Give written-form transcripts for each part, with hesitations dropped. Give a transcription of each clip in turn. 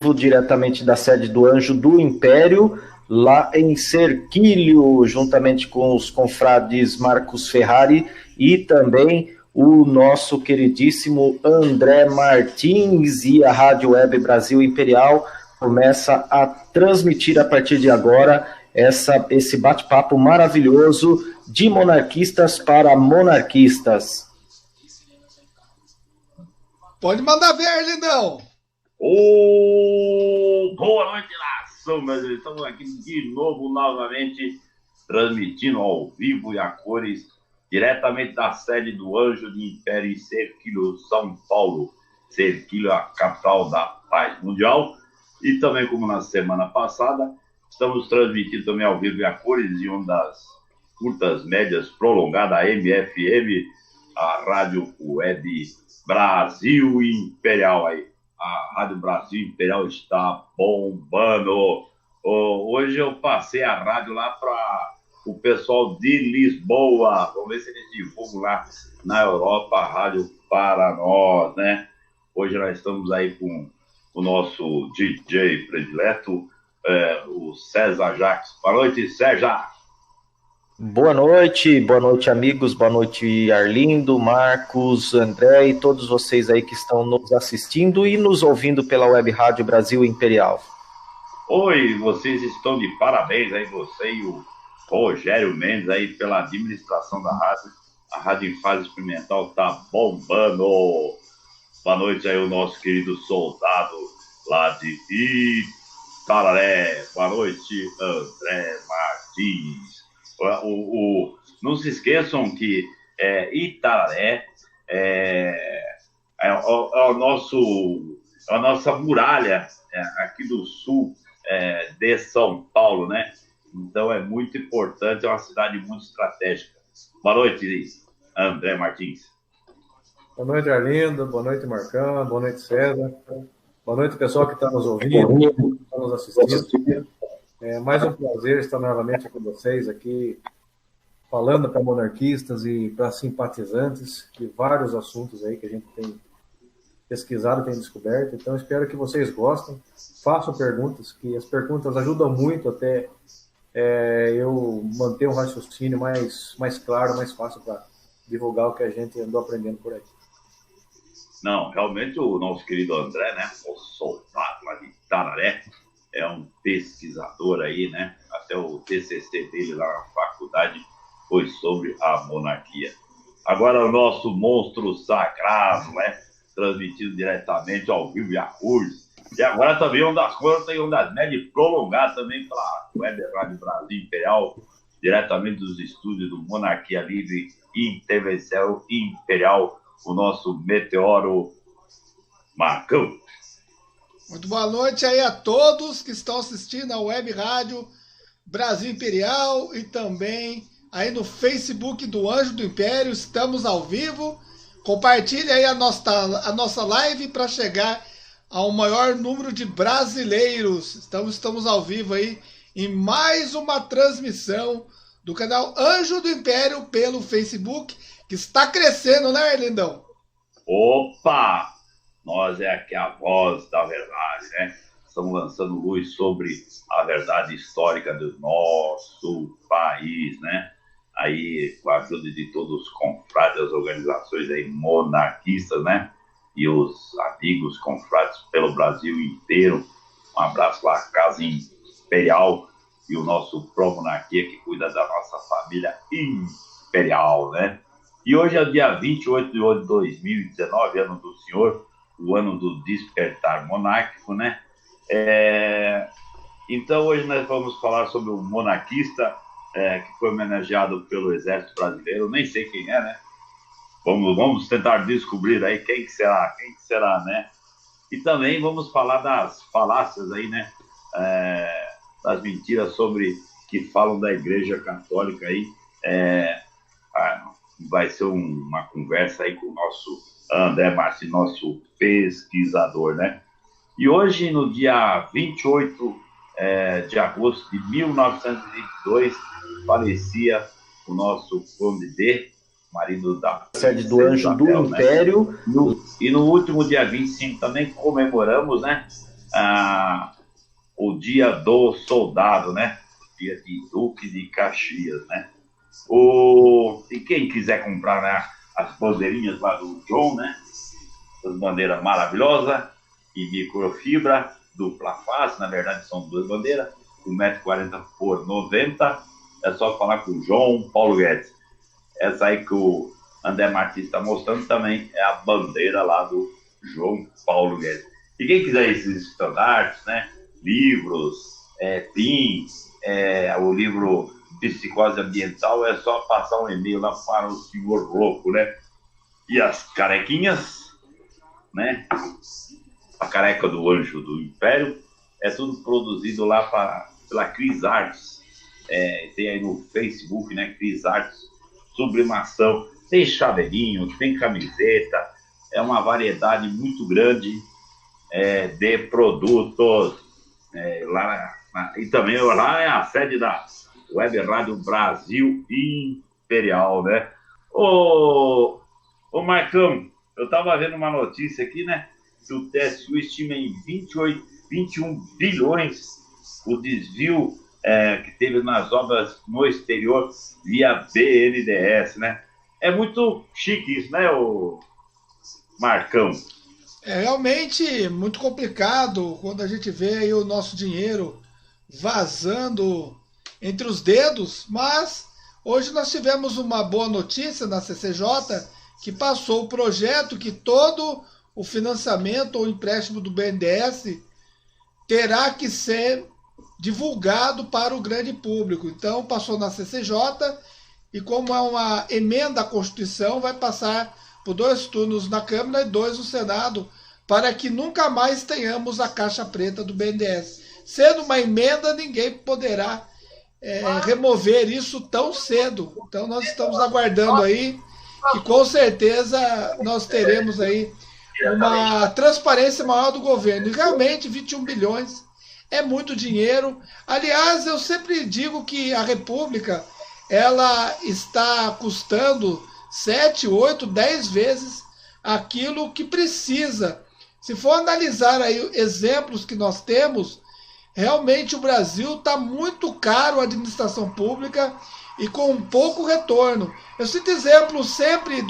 diretamente da sede do Anjo do Império, lá em Serquilho, juntamente com os confrades Marcos Ferrari e também o nosso queridíssimo André Martins, e a Rádio Web Brasil Imperial começa a transmitir a partir de agora esse bate-papo maravilhoso de monarquistas para monarquistas. Pode mandar ver, Lindão! Boa noite, nação brasileira. Estamos aqui de novo, novamente, transmitindo ao vivo e a cores, diretamente da sede do Anjo de Império em Serquilho, São Paulo. Serquilho, a capital da paz mundial. E também, como na semana passada, estamos transmitindo também ao vivo e a cores de ondas curtas, médias, prolongadas, a MFM, a Rádio Web Brasil Imperial aí. A Rádio Brasil Imperial está bombando. Hoje eu passei a rádio lá para o pessoal de Lisboa. Vamos ver se eles divulgam lá na Europa a rádio para nós, né? Hoje nós estamos aí com o nosso DJ predileto, o César Jacques. Boa noite, César. Boa noite, amigos, boa noite, Arlindo, Marcos, André e todos vocês aí que estão nos assistindo e nos ouvindo pela Web Rádio Brasil Imperial. Oi, vocês estão de parabéns aí, você e o Rogério Mendes aí pela administração da rádio. A rádio em fase experimental tá bombando. Boa noite aí o nosso querido soldado lá de Itararé. Boa noite, André Martins. Não se esqueçam que Itararé é a nossa muralha aqui do sul de São Paulo, né? Então é muito importante, é uma cidade muito estratégica. Boa noite, André Martins. Boa noite, Arlindo. Boa noite, Marcão. Boa noite, César. Boa noite, pessoal que está nos ouvindo, que está nos assistindo. É mais um prazer estar novamente com vocês aqui, falando para monarquistas e para simpatizantes de vários assuntos aí que a gente tem pesquisado, tem descoberto. Então, espero que vocês gostem. Façam perguntas, que as perguntas ajudam muito até eu manter um raciocínio mais claro, mais fácil para divulgar o que a gente andou aprendendo por aí. Não, realmente o nosso querido André, né, o soldado lá de Itararé, é um pesquisador aí, né? Até o TCC dele lá na faculdade foi sobre a monarquia. Agora o nosso monstro sagrado, né? Transmitido diretamente ao vivo e a cores. E agora também ondas curtas e ondas médias prolongadas também pela Web Rádio Brasil Imperial, diretamente dos estúdios do Monarquia Livre e Intervenção Imperial, o nosso meteoro Marcão. Muito boa noite aí a todos que estão assistindo a Web Rádio Brasil Imperial e também aí no Facebook do Anjo do Império. Estamos ao vivo. Compartilhe aí a nossa live para chegar ao maior número de brasileiros. Estamos ao vivo aí em mais uma transmissão do canal Anjo do Império pelo Facebook, que está crescendo, né, Lindão? Opa! Nós é aqui a voz da verdade, né? Estamos lançando luz sobre a verdade histórica do nosso país, né? Aí, com a ajuda de todos os confrades, as organizações aí monarquistas, né? E os amigos confrades pelo Brasil inteiro. Um abraço lá à Casa Imperial e o nosso Pró-Monarquia, que cuida da nossa família imperial, né? E hoje é o dia 28 de 8 de 2019, ano do Senhor, o ano do despertar monárquico, né? Então, hoje nós vamos falar sobre um monarquista que foi homenageado pelo Exército Brasileiro. Nem sei quem é, né? Vamos tentar descobrir aí quem que será, né? E também vamos falar das falácias aí, né? Das mentiras que falam da Igreja Católica aí. Vai ser uma conversa aí com o nosso André Martins, nosso pesquisador, né? E hoje, no dia 28 de agosto de 1922, falecia o nosso Conde D, marido da sede do Anjo do Império. Né? E no último dia 25 também comemoramos, né? o Dia do Soldado, né? Dia de Duque de Caxias, né? E quem quiser comprar, né, as bandeirinhas lá do John, né? As bandeiras maravilosas, e microfibra, dupla face, na verdade são duas bandeiras, 1,40 m por 90, é só falar com o João Paulo Guedes. Essa aí que o André Martins está mostrando também é a bandeira lá do João Paulo Guedes. E quem quiser esses estandartes, né, livros, pins, o livro Psicose Ambiental, é só passar um e-mail lá para o senhor louco, né? E as carequinhas, né? A careca do Anjo do Império, é tudo produzido lá pela Cris Artes. Tem aí no Facebook, né? Cris Artes Sublimação. Tem chaveirinho, tem camiseta, é uma variedade muito grande de produtos. E também lá é a sede da Web Rádio Brasil Imperial, né? Ô Marcão, eu tava vendo uma notícia aqui, né? Que o TSU estima em 21 bilhões o desvio que teve nas obras no exterior via BNDES, né? É muito chique isso, né, ô Marcão? É realmente muito complicado quando a gente vê aí o nosso dinheiro vazando entre os dedos, mas hoje nós tivemos uma boa notícia na CCJ, que passou o projeto que todo o financiamento ou empréstimo do BNDES terá que ser divulgado para o grande público. Então passou na CCJ e, como é uma emenda à Constituição, vai passar por 2 turnos na Câmara e 2 no Senado, para que nunca mais tenhamos a caixa preta do BNDES. Sendo uma emenda, ninguém poderá remover isso tão cedo. Então nós estamos aguardando aí que com certeza nós teremos aí uma transparência maior do governo. E realmente 21 bilhões é muito dinheiro. Aliás, eu sempre digo que a República ela está custando 7, 8, 10 vezes aquilo que precisa. Se for analisar aí exemplos que nós temos, realmente o Brasil está muito caro a administração pública e com pouco retorno. Eu cito exemplo sempre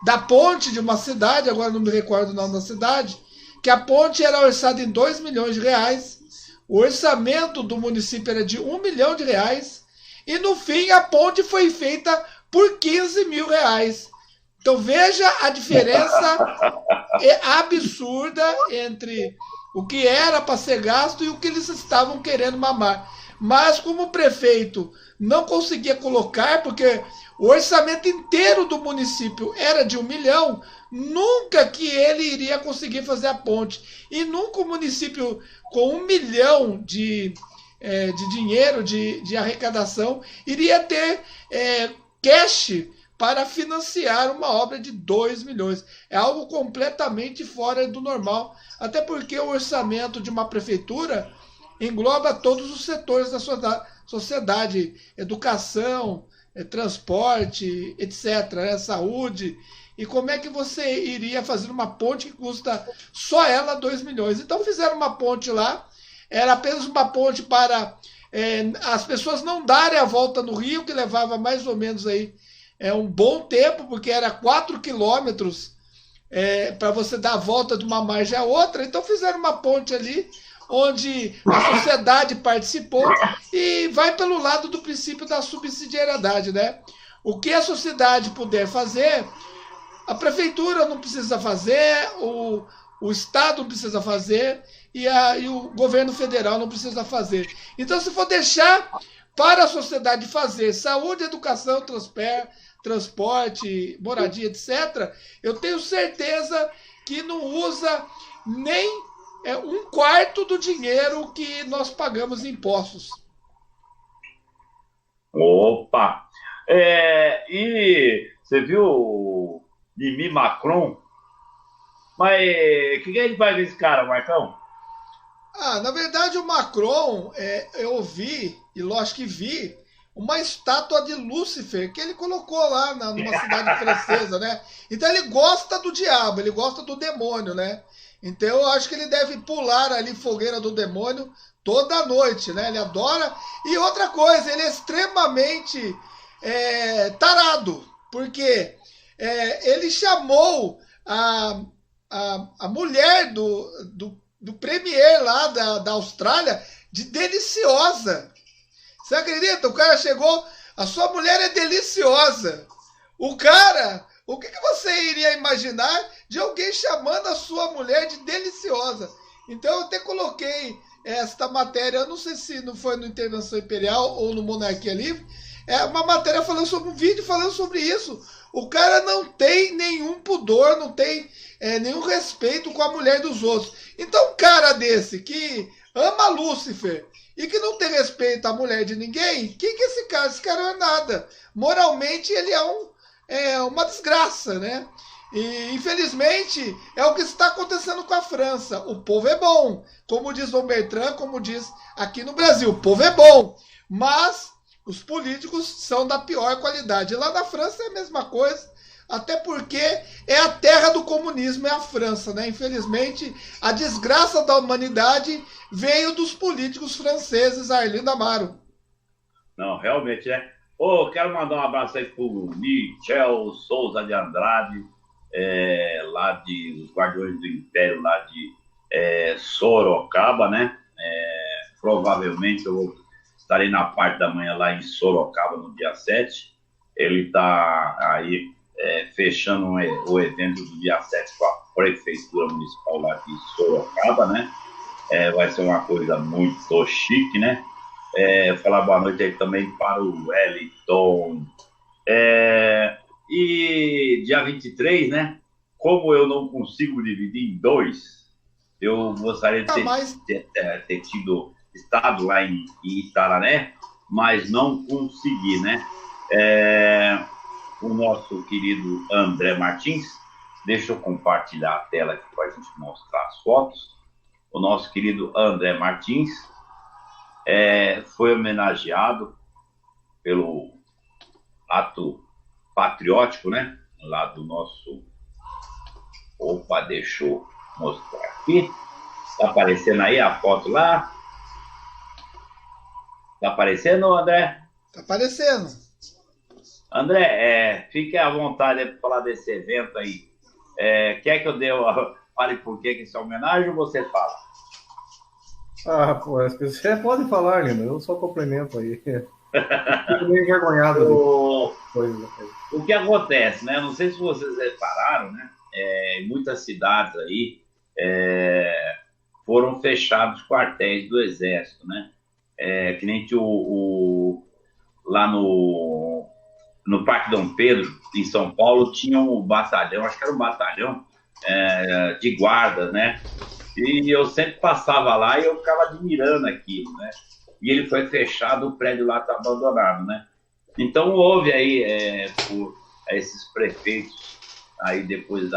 da ponte de uma cidade, agora não me recordo o nome da cidade, que a ponte era orçada em 2 milhões de reais, o orçamento do município era de 1 milhão de reais, e no fim a ponte foi feita por 15 mil reais. Então veja a diferença absurda entre o que era para ser gasto e o que eles estavam querendo mamar. Mas como o prefeito não conseguia colocar, porque o orçamento inteiro do município era de 1 milhão, nunca que ele iria conseguir fazer a ponte. E nunca o município com 1 milhão de dinheiro, de arrecadação, iria ter cash para financiar uma obra de 2 milhões. É algo completamente fora do normal, até porque o orçamento de uma prefeitura engloba todos os setores da sociedade, educação, transporte, etc., saúde. E como é que você iria fazer uma ponte que custa só ela 2 milhões? Então fizeram uma ponte lá, era apenas uma ponte para as pessoas não darem a volta no rio, que levava mais ou menos aí um bom tempo, porque era 4 quilômetros para você dar a volta de uma margem a outra. Então fizeram uma ponte ali, onde a sociedade participou, e vai pelo lado do princípio da subsidiariedade, né? O que a sociedade puder fazer, a prefeitura não precisa fazer, o Estado não precisa fazer, e o governo federal não precisa fazer. Então, se for deixar para a sociedade fazer saúde, educação, transporte, moradia, etc., eu tenho certeza que não usa nem 1/4 do dinheiro que nós pagamos em impostos. Opa! E você viu o Mimi Macron? Mas o que a gente vai ver esse cara, Marcão? Na verdade, o Macron, eu vi, e lógico que vi, uma estátua de Lúcifer que ele colocou lá numa cidade francesa, né? Então ele gosta do diabo, ele gosta do demônio, né? Então eu acho que ele deve pular ali fogueira do demônio toda noite, né? Ele adora. E outra coisa, ele é extremamente tarado, porque ele chamou a mulher do premier lá da Austrália de deliciosa. Você acredita? O cara chegou, a sua mulher é deliciosa. O que você iria imaginar de alguém chamando a sua mulher de deliciosa? Então eu até coloquei esta matéria, eu não sei se não foi no Intervenção Imperial ou no Monarquia Livre, é uma matéria falando sobre um vídeo falando sobre isso. O cara não tem nenhum pudor, não tem nenhum respeito com a mulher dos outros. Então um cara desse que ama Lúcifer e que não tem respeito à mulher de ninguém, quem que é esse cara? Esse cara não é nada. Moralmente ele é uma desgraça, né? E infelizmente é o que está acontecendo com a França. O povo é bom, como diz Dom Bertrand, como diz aqui no Brasil, o povo é bom, mas os políticos são da pior qualidade. Lá na França é a mesma coisa, até porque é a terra do comunismo, é a França, né? Infelizmente, a desgraça da humanidade veio dos políticos franceses, Arlindo Amaro. Não, realmente, né? Quero mandar um abraço aí pro Michel Souza de Andrade, lá dos Guardiões do Império, lá de Sorocaba, né? Provavelmente eu estarei na parte da manhã lá em Sorocaba no dia 7. Ele está aí fechando o evento do dia 7 com a Prefeitura Municipal lá de Sorocaba, né? Vai ser uma coisa muito chique, né? Falar boa noite aí também para o Wellington. E dia 23, né? Como eu não consigo dividir em dois, eu gostaria de ter estado lá em Itararé, mas não consegui, né? O nosso querido André Martins, deixa eu compartilhar a tela aqui para a gente mostrar as fotos. O nosso querido André Martins foi homenageado pelo ato patriótico, né? Lá do nosso... Opa, deixa eu mostrar aqui. Tá aparecendo aí a foto lá? Tá aparecendo, André? Tá aparecendo. André, fique à vontade para falar desse evento aí. Quer que eu fale por que essa homenagem ou você fala? Você pode falar, Lino. Eu só complemento aí. Fico meio envergonhado. O que acontece, né? Não sei se vocês repararam, né? Em muitas cidades aí foram fechados quartéis do Exército, né? Que nem lá no Parque Dom Pedro, em São Paulo, tinha um batalhão, acho que era um batalhão de guarda, né? E eu sempre passava lá e eu ficava admirando aquilo, né? E ele foi fechado, o prédio lá está abandonado, né? Então houve aí, por esses prefeitos, aí depois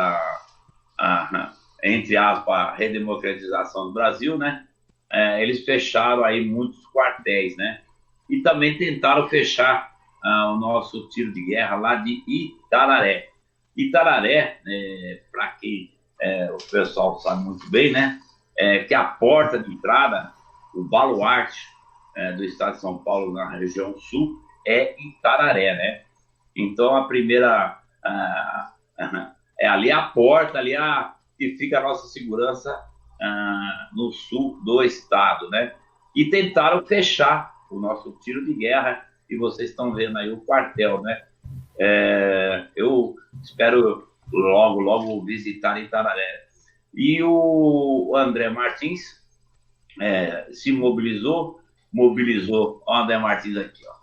entre aspas, a redemocratização do Brasil, né? Eles fecharam aí muitos quartéis, né? E também tentaram fechar o nosso tiro de guerra lá de Itararé. Itararé, para quem o pessoal sabe muito bem, né? Que a porta de entrada, o baluarte do estado de São Paulo na região sul é Itararé, né? Então a primeira ali a porta, ali que fica a nossa segurança no sul do estado, né? E tentaram fechar o nosso tiro de guerra e vocês estão vendo aí o quartel, né? Eu espero logo visitar Itararé. E o André Martins se mobilizou o André Martins aqui, ó.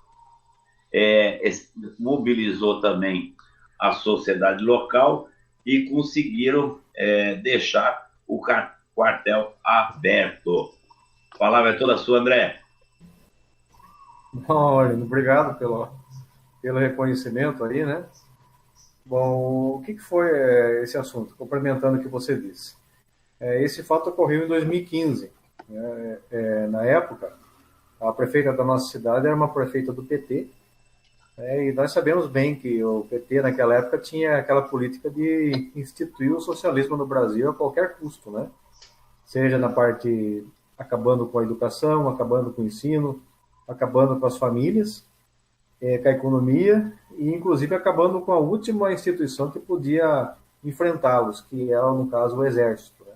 Mobilizou também a sociedade local e conseguiram deixar o quartel aberto. A palavra é toda sua, André. Olha, obrigado pelo reconhecimento aí, né? Bom, o que foi esse assunto? Complementando o que você disse. Esse fato ocorreu em 2015. Na época, a prefeita da nossa cidade era uma prefeita do PT, E nós sabemos bem que o PT, naquela época, tinha aquela política de instituir o socialismo no Brasil a qualquer custo, né? Seja na parte acabando com a educação, acabando com o ensino, acabando com as famílias, com a economia e, inclusive, acabando com a última instituição que podia enfrentá-los, que é, no caso, o Exército, né?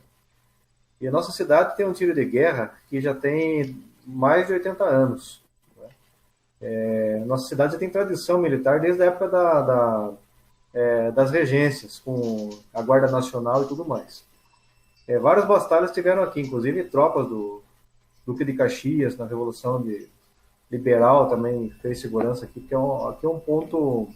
E a nossa cidade tem um tiro de guerra que já tem mais de 80 anos. Nossa cidade já tem tradição militar desde a época das regências, com a Guarda Nacional e tudo mais. Várias batalhas tiveram aqui, inclusive tropas do Duque de Caxias, na Revolução Liberal, também fez segurança aqui, que aqui é um ponto,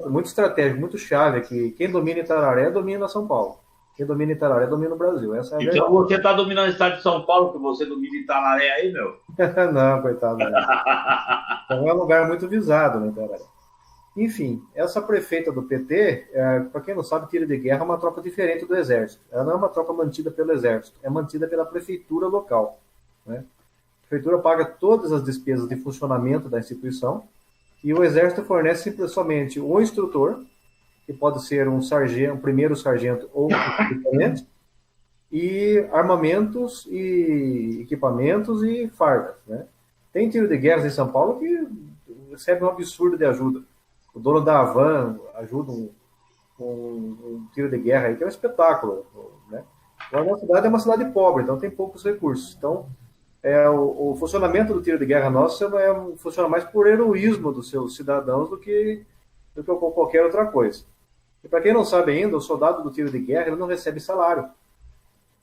muito estratégico, muito chave aqui. Quem domina Itararé domina São Paulo. Quem domina Itararé domina o Brasil. Essa é a então verdade. Você está dominando o estado de São Paulo, que você domina Itararé aí, meu? Não, coitado. Então é um lugar muito visado, né, Itararé? Enfim, essa prefeita do PT, para quem não sabe, tiro de guerra é uma tropa diferente do Exército. Ela não é uma tropa mantida pelo Exército, é mantida pela prefeitura local, né? A prefeitura paga todas as despesas de funcionamento da instituição e o Exército fornece somente um instrutor, que pode ser um sargento, um primeiro sargento ou um tenente, e armamentos e equipamentos e fardas, né? Tem tiro de guerra em São Paulo que recebe um absurdo de ajuda. O dono da Havan ajuda um tiro de guerra aí, que é um espetáculo, né? Agora, a cidade é uma cidade pobre, então tem poucos recursos. Então, o funcionamento do tiro de guerra nosso funciona mais por heroísmo dos seus cidadãos do que qualquer outra coisa. E para quem não sabe ainda, o soldado do tiro de guerra ele não recebe salário.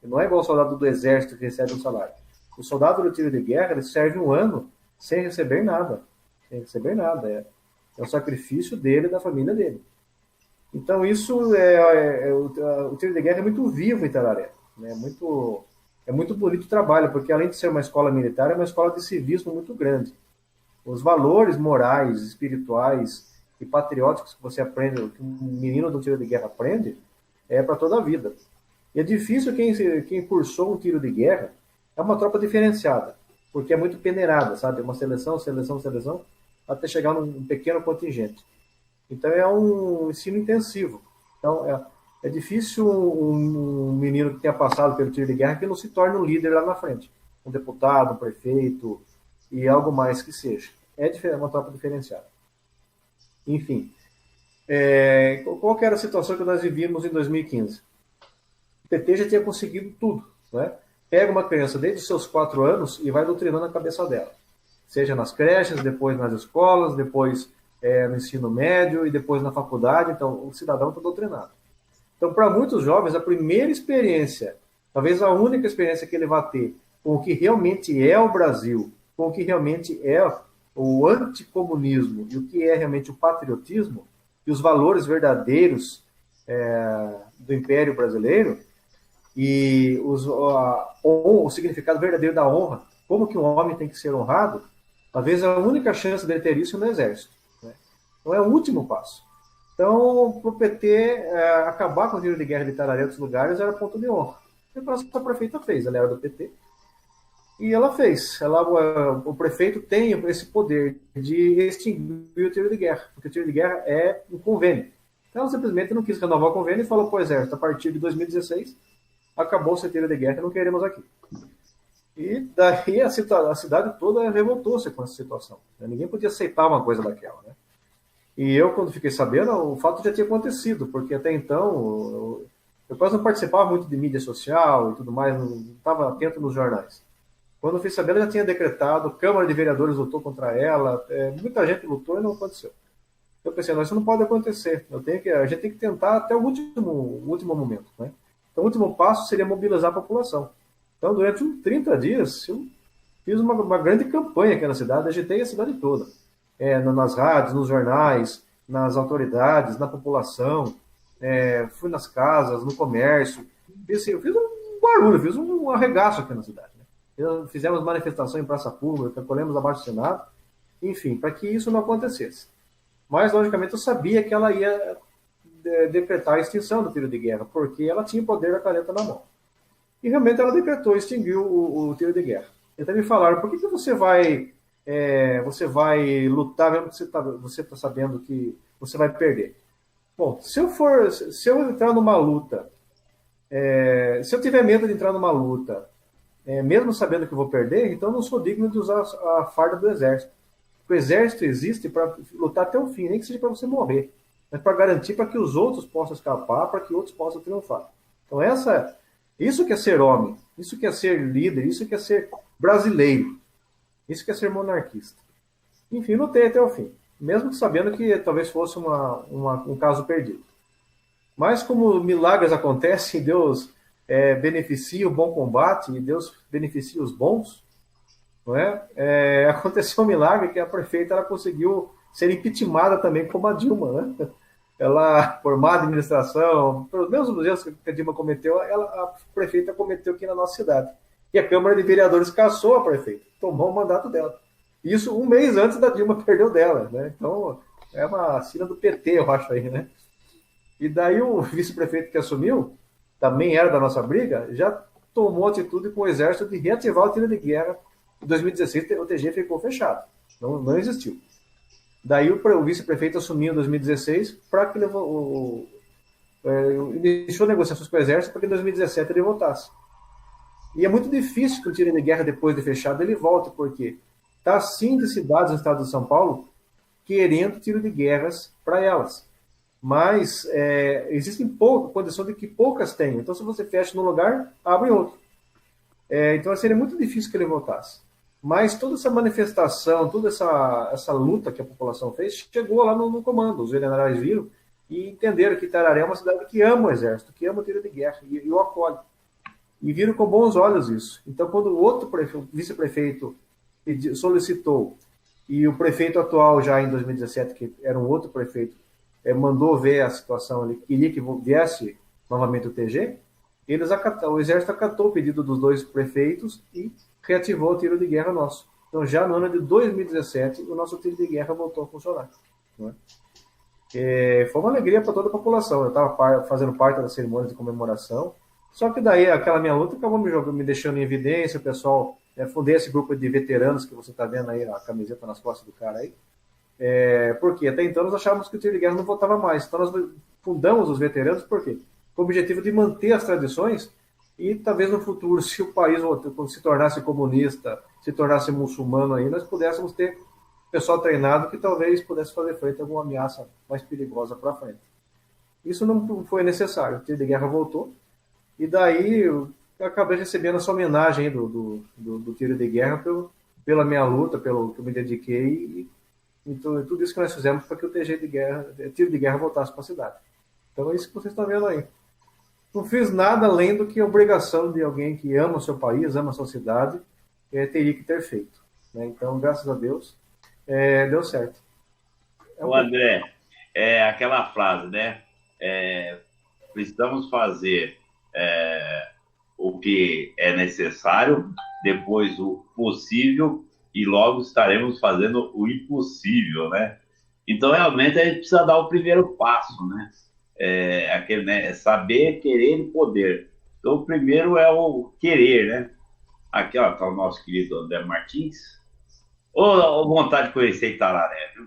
Ele não é igual ao soldado do exército que recebe um salário. O soldado do tiro de guerra ele serve um ano sem receber nada. Sem receber nada. É o sacrifício dele e da família dele. Então, isso o tiro de guerra é muito vivo em Itararé. Né? É muito bonito o trabalho, porque além de ser uma escola militar, é uma escola de civismo muito grande. Os valores morais, espirituais e patrióticos que você aprende, que um menino do tiro de guerra aprende, é para toda a vida. E é difícil quem cursou um tiro de guerra, é uma tropa diferenciada, porque é muito peneirada, sabe? É uma seleção, até chegar num pequeno contingente. Então é um ensino intensivo. Então é difícil um menino que tenha passado pelo tiro de guerra que não se torne um líder lá na frente. Um deputado, um prefeito e algo mais que seja. É uma tropa diferenciada. Enfim, qual que era a situação que nós vivíamos em 2015? O PT já tinha conseguido tudo, né? Pega uma criança desde os seus 4 anos e vai doutrinando a cabeça dela. Seja nas creches, depois nas escolas, depois no ensino médio e depois na faculdade. Então, o cidadão está doutrinado. Então, para muitos jovens, a primeira experiência, talvez a única experiência que ele vai ter com o que realmente é o Brasil, com o que realmente é o anticomunismo e o que é realmente o patriotismo e os valores verdadeiros do Império Brasileiro e o significado verdadeiro da honra, como que um homem tem que ser honrado, talvez a única chance dele ter isso no Exército. Né? Então é o último passo. Então, para o PT acabar com o tiro de guerra de Itararé em outros lugares era ponto de honra. E a nossa prefeita fez, ela era do PT. E ela fez. O prefeito tem esse poder de extinguir o tiro de guerra, porque o tiro de guerra é um convênio. Então, ela simplesmente não quis renovar o convênio e falou para o Exército, a partir de 2016, acabou o tiro de guerra, não queremos aqui. E daí a cidade toda revoltou-se com essa situação. Ninguém podia aceitar uma coisa daquela, né? E eu, quando fiquei sabendo, o fato já tinha acontecido, porque até então eu quase não participava muito de mídia social e tudo mais, não estava atento nos jornais. Quando eu fiz saber, ela já tinha decretado, a Câmara de Vereadores lutou contra ela, muita gente lutou e não aconteceu. Eu pensei, não, isso não pode acontecer. A gente tem que tentar até o último momento, né? Então, o último passo seria mobilizar a população. Então, durante uns 30 dias, eu fiz uma grande campanha aqui na cidade, agitei a cidade toda. Nas rádios, nos jornais, nas autoridades, na população, fui nas casas, no comércio. Eu fiz um barulho, fiz um arregaço aqui na cidade. Né? Fizemos manifestação em praça pública, colhemos abaixo do Senado, enfim, para que isso não acontecesse. Mas, logicamente, eu sabia que ela ia decretar a extinção do tiro de guerra, porque ela tinha o poder da caneta na mão. E realmente ela decretou, extinguiu o tiro de guerra. Então me falaram, por que você vai você vai lutar mesmo que você tá sabendo que você vai perder. Bom, se eu entrar numa luta, se eu tiver medo de entrar numa luta, mesmo sabendo que eu vou perder, então eu não sou digno de usar a farda do exército. O exército existe para lutar até o fim, nem que seja para você morrer, mas para garantir para que os outros possam escapar, para que outros possam triunfar. Então isso que é ser homem, isso que é ser líder, isso que é ser brasileiro, isso que é ser monarquista. Enfim, lutei até o fim, mesmo sabendo que talvez fosse um caso perdido. Mas como milagres acontecem, Deus beneficia o bom combate e Deus beneficia os bons, não é? Aconteceu um milagre que a prefeita ela conseguiu ser impeachmentada também como a Dilma, né? Ela, por má administração, pelos mesmos erros que a Dilma cometeu, a prefeita cometeu aqui na nossa cidade. E a Câmara de Vereadores cassou a prefeita, tomou o mandato dela. Isso um mês antes da Dilma perdeu dela, né? Então, é uma sina do PT, eu acho aí, né? E daí o vice-prefeito que assumiu, também era da nossa briga, já tomou atitude com o exército de reativar o tiro de guerra. Em 2016, o TG ficou fechado, não existiu. Daí o vice-prefeito assumiu em 2016 para que iniciou negociações com o exército para que em 2017 ele voltasse. E é muito difícil que o tiro de guerra, depois de fechado, ele volte, porque está sim de cidades no estado de São Paulo querendo tiro de guerras para elas. Mas existem condições de que poucas têm. Então, se você fecha num lugar, abre outro. Então, seria muito difícil que ele voltasse. Mas toda essa manifestação, toda essa luta que a população fez, chegou lá no comando. Os generais viram e entenderam que Itararé é uma cidade que ama o exército, que ama o tiro de guerra, e o acolhe. E viram com bons olhos isso. Então, quando o outro vice-prefeito solicitou, e o prefeito atual, já em 2017, que era um outro prefeito, mandou ver a situação, ele queria que viesse novamente o TG, o exército acatou o pedido dos dois prefeitos e reativou o tiro de guerra nosso. Então, já no ano de 2017, o nosso tiro de guerra voltou a funcionar. Não é? Foi uma alegria para toda a população. Eu estava fazendo parte das cerimônias de comemoração, só que daí aquela minha luta acabou me deixando em evidência. O pessoal, fundei esse grupo de veteranos que você está vendo aí, a camiseta nas costas do cara aí, porque até então nós achávamos que o tiro de guerra não voltava mais. Então nós fundamos os veteranos, por quê? Com o objetivo de manter as tradições e talvez no futuro, se o país se tornasse comunista, se tornasse muçulmano aí, nós pudéssemos ter pessoal treinado que talvez pudesse fazer frente a alguma ameaça mais perigosa para frente. Isso não foi necessário. O tiro de guerra voltou e daí eu acabei recebendo essa homenagem do tiro de guerra pela minha luta, pelo que eu me dediquei e tudo isso que nós fizemos para que o tiro de guerra voltasse para a cidade. Então é isso que vocês estão vendo aí. Não fiz nada além do que a obrigação de alguém que ama o seu país, ama a sua cidade, teria que ter feito. Né? Então, graças a Deus, deu certo. O André, aquela frase, né? Precisamos fazer o que é necessário, depois o possível, e logo estaremos fazendo o impossível, né? Então, realmente, a gente precisa dar o primeiro passo, né? Aquele, né? Saber, querer e poder. Então, o primeiro é o querer, né? Aqui, ó, tá o nosso querido André Martins. Ô, vontade de conhecer Itararé, viu?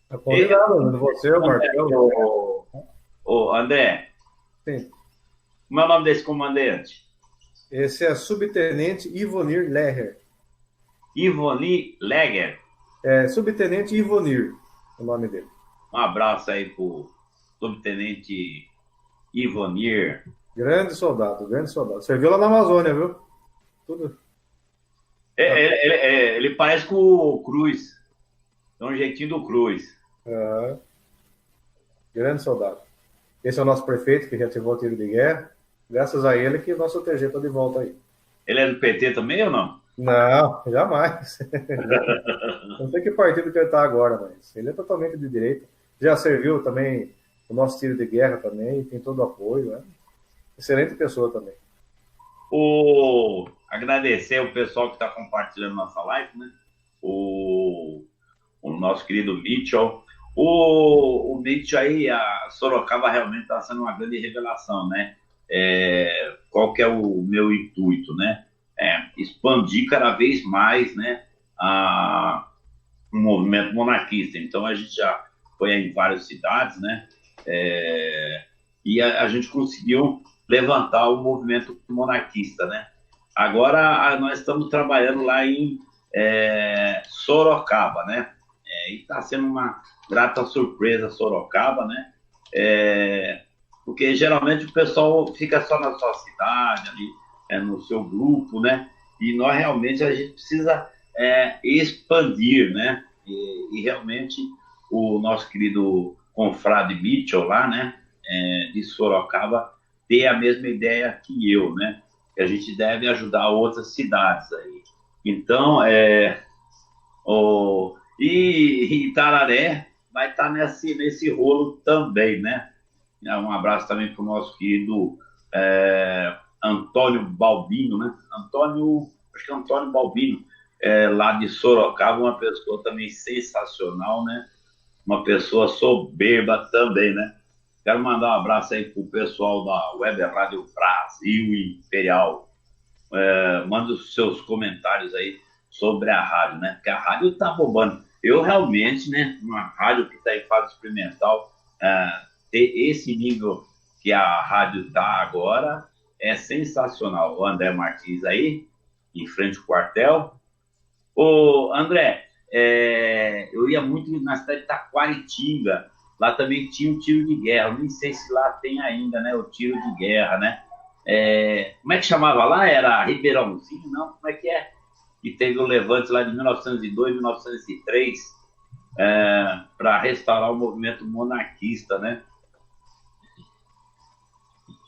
Tá convidado, você, o Marcão. Ô, André. Sim. Como é o nome desse comandante? Esse é Subtenente Ivonir Leher. Ivonir Leher? Subtenente Ivonir, o nome dele. Um abraço aí pro Subtenente Ivonir. Grande soldado. Serviu lá na Amazônia, viu? Tudo. Ele parece com o Cruz. Tem um jeitinho do Cruz. Grande soldado. Esse é o nosso prefeito que reativou o tiro de guerra. Graças a ele que o nosso TG está de volta aí. Ele é do PT também ou não? Não, jamais. Não sei que partido que ele está agora, mas ele é totalmente de direita. Já serviu também o nosso tiro de guerra também, tem todo o apoio. Né? Excelente pessoa também. Agradecer o pessoal que está compartilhando nossa live, né? O nosso querido Mitchell. O Mitchell aí, a Sorocaba realmente está sendo uma grande revelação, né? Qual que é o meu intuito, né? Expandir cada vez mais, né, um movimento monarquista. Então, a gente já foi em várias cidades, né? E a gente conseguiu levantar o movimento monarquista, né? Agora, nós estamos trabalhando lá em Sorocaba, né? E está sendo uma grata surpresa Sorocaba, né? Porque geralmente o pessoal fica só na sua cidade, ali, no seu grupo, né? E nós realmente a gente precisa expandir, né? E realmente o nosso querido confrade Mitchell lá, né? De Sorocaba, ter a mesma ideia que eu, né? Que a gente deve ajudar outras cidades aí. Então, e Itararé vai estar nesse rolo também, né? Um abraço também para o nosso querido Antônio Balbino, né? Acho que é Antônio Balbino, lá de Sorocaba, uma pessoa também sensacional, né? Uma pessoa soberba também, né? Quero mandar um abraço aí pro pessoal da Web Rádio Brasil Imperial. Manda os seus comentários aí sobre a rádio, né? Porque a rádio tá bombando. Eu realmente, né, uma rádio que está em fase experimental, ter esse nível que a rádio está agora é sensacional. O André Martins aí, em frente ao quartel. Ô, André, eu ia muito na cidade de Taquaritinga. Lá também tinha o tiro de guerra. Eu nem sei se lá tem ainda, né, o tiro de guerra, né? Como é que chamava lá? Era Ribeirãozinho? Não, como é que é? E teve o levante lá de 1902, 1903, para restaurar o movimento monarquista, né?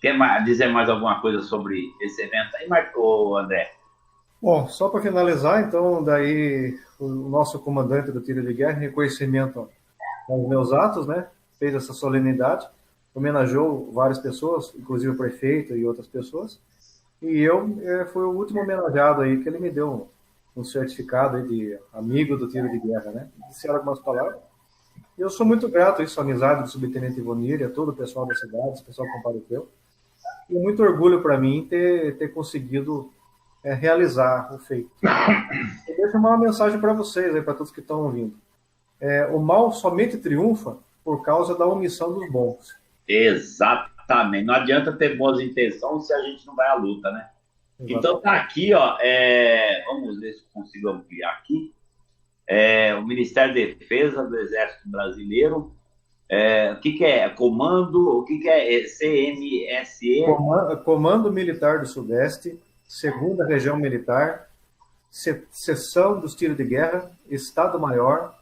Quer dizer mais alguma coisa sobre esse evento aí, André? Bom, só para finalizar, então, daí o nosso comandante do tiro de guerra, em reconhecimento aos meus atos, né, fez essa solenidade, homenageou várias pessoas, inclusive o prefeito e outras pessoas, e eu fui o último homenageado aí, que ele me deu um certificado aí de amigo do tiro de guerra, né? Disseram algumas palavras. E eu sou muito grato a isso, a amizade do subtenente Ivonir, a todo o pessoal da cidade, o pessoal que compareceu. E muito orgulho para mim ter conseguido realizar o feito. Eu deixo uma mensagem para vocês, para todos que estão ouvindo. O mal somente triunfa por causa da omissão dos bons. Exatamente. Não adianta ter boas intenções se a gente não vai à luta, né? Exatamente. Então tá aqui, ó. Vamos ver se eu consigo ampliar aqui. O Ministério da Defesa do Exército Brasileiro. O que é? Comando? O que é CMSE? Comando Militar do Sudeste, Segunda Região Militar, Seção dos Tiros de Guerra, Estado-Maior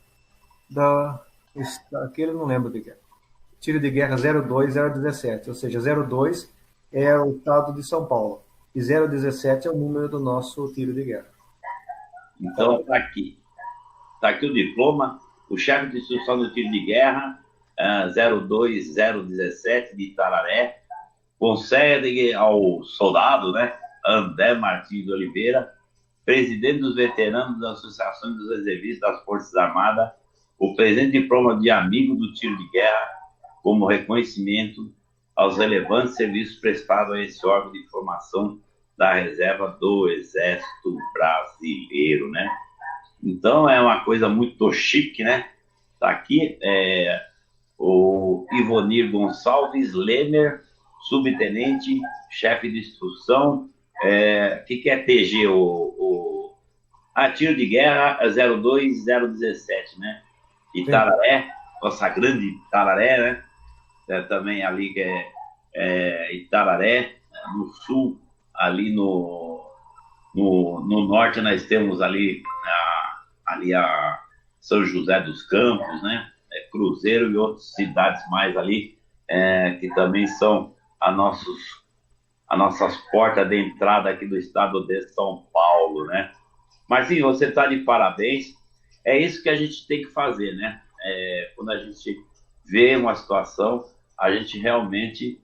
aquele não lembro de que é. Tiro de Guerra 02017, ou seja, 02 é o estado de São Paulo e 017 é o número do nosso tiro de guerra. Então está aqui o diploma, o chefe de instrução do tiro de guerra 02017 de Itararé, concede ao soldado, né, André Martins de Oliveira, presidente dos veteranos da Associação dos Reservistas das Forças Armadas, o presente diploma de amigo do tiro de guerra, como reconhecimento aos relevantes serviços prestados a esse órgão de formação da reserva do Exército Brasileiro, né? Então, é uma coisa muito chique, né? Tá aqui o Ivonir Gonçalves Lemer, subtenente, chefe de instrução. O que é TG? Tiro de guerra 02017, né? Itararé, nossa grande Itararé, né? Também ali que é Itararé, no sul, ali no norte nós temos ali a São José dos Campos, né? Cruzeiro e outras cidades mais ali, que também são as nossas portas de entrada aqui do estado de São Paulo, né? Marcinho, você está de parabéns. É isso que a gente tem que fazer, né? Quando a gente vê uma situação, a gente realmente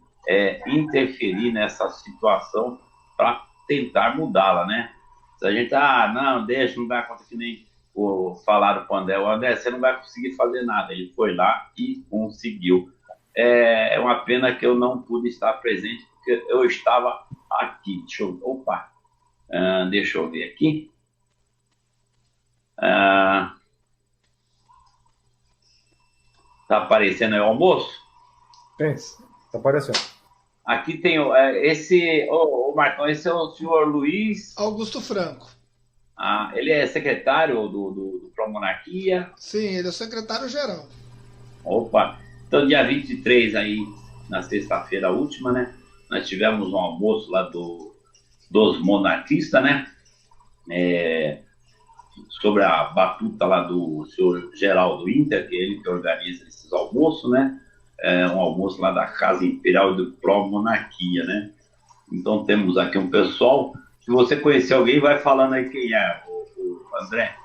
interferir nessa situação para tentar mudá-la, né? Se a gente, não, deixa, não vai acontecer, que nem falaram para o André, você não vai conseguir fazer nada. Ele foi lá e conseguiu. É uma pena que eu não pude estar presente, porque eu estava aqui. Deixa eu ver aqui. Ah, tá aparecendo aí o almoço? Tem, tá aparecendo. Aqui tem esse, o Marcão, esse é o senhor Luiz. Augusto Franco. Ele é secretário do Pró-Monarquia. Sim, ele é o secretário-geral. Opa, então dia 23 aí, na sexta-feira última, né? Nós tivemos um almoço lá dos monarquistas, né? Sobre a batuta lá do senhor Geraldo Inter, que é ele que organiza esses almoços, né? Um almoço lá da Casa Imperial do Pró-Monarquia, né? Então temos aqui um pessoal. Se você conhecer alguém, vai falando aí quem é, o André.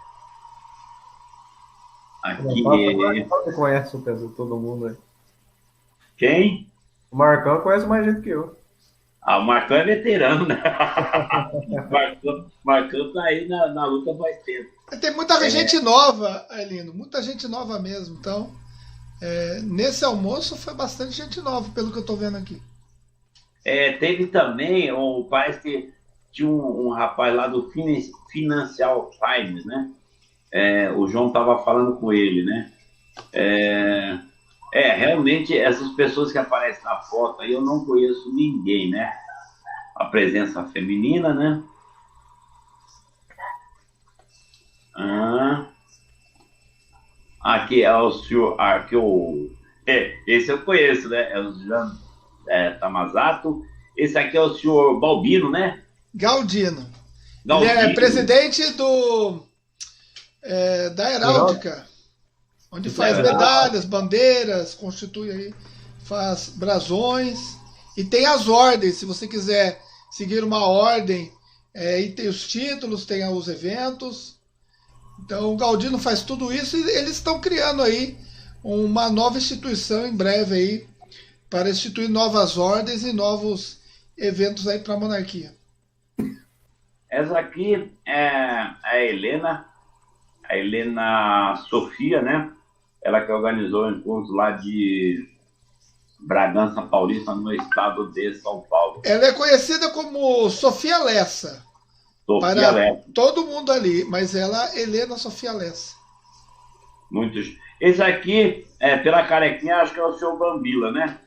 Aqui. O Marcão conhece todo mundo aí. Quem? O Marcão conhece mais gente que eu. O Marcão é veterano, né? Marcão tá aí na luta faz tempo. Tem muita gente nova, Elino, muita gente nova mesmo. Então, nesse almoço foi bastante gente nova, pelo que eu tô vendo aqui. Teve também, parece que tinha um rapaz lá do Financial Times, né? O João tava falando com ele, né? Realmente, essas pessoas que aparecem na foto aí, eu não conheço ninguém, né? A presença feminina, né? Aqui é o senhor... esse eu conheço, né? É o Jean Tamazato. Esse aqui é o senhor Balbino, né? Galdino. Ele é presidente da Heráldica. Onde faz medalhas, bandeiras, constitui aí, faz brasões e tem as ordens, se você quiser seguir uma ordem, e tem os títulos, tem os eventos. Então o Galdino faz tudo isso e eles estão criando aí uma nova instituição em breve aí para instituir novas ordens e novos eventos aí para a monarquia. Essa aqui é a Helena Sofia, né? Ela que organizou o encontro lá de Bragança Paulista, no estado de São Paulo. Ela é conhecida como Sofia Lessa. Sofia Lessa. Todo mundo ali, mas ela é Helena Sofia Lessa. Muitos. Esse aqui, pela carequinha, acho que é o seu Brambila, né?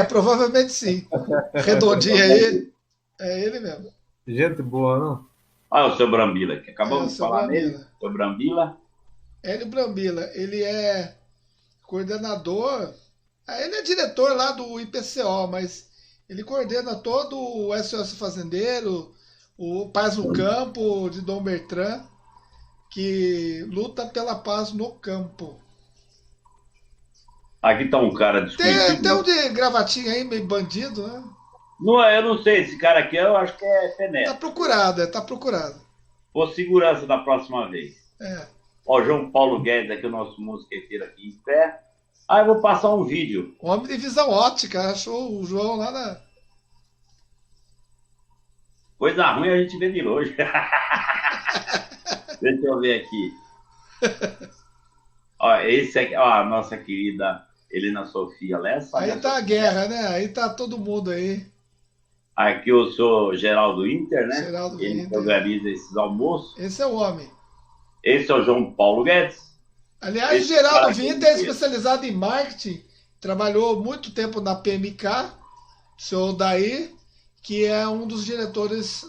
Provavelmente sim. Redondinho aí. É ele mesmo. Gente boa, não? Olha o seu Brambila, que acabamos de falar nele. O Brambila. Hélio Brambila, ele é coordenador, ele é diretor lá do IPCO, mas ele coordena todo o SOS Fazendeiro, o Paz no Campo de Dom Bertrand, que luta pela paz no campo. Aqui tá um cara desconhecido. Tem um de gravatinha aí, meio bandido, né? Não, eu não sei, esse cara aqui eu acho que é Penetra. Tá procurado. Por segurança da próxima vez. Ó, João Paulo Guedes aqui, o nosso mosqueteiro aqui em pé. Eu vou passar um vídeo. Homem de visão ótica, achou o João lá na... Coisa ruim a gente vê de longe. Deixa eu ver aqui. Ó, esse aqui, ó, a nossa querida Helena Sofia Lessa. Aí tá a guerra, né? Aí tá todo mundo aí. Aqui o senhor Geraldo Inter, né? Geraldo Ele Inter. organiza esses almoços. Esse é o homem. Esse é o João Paulo Guedes. Aliás, o Geraldo Winter é especializado em marketing, trabalhou muito tempo na PMK, o senhor Daí, que é um dos diretores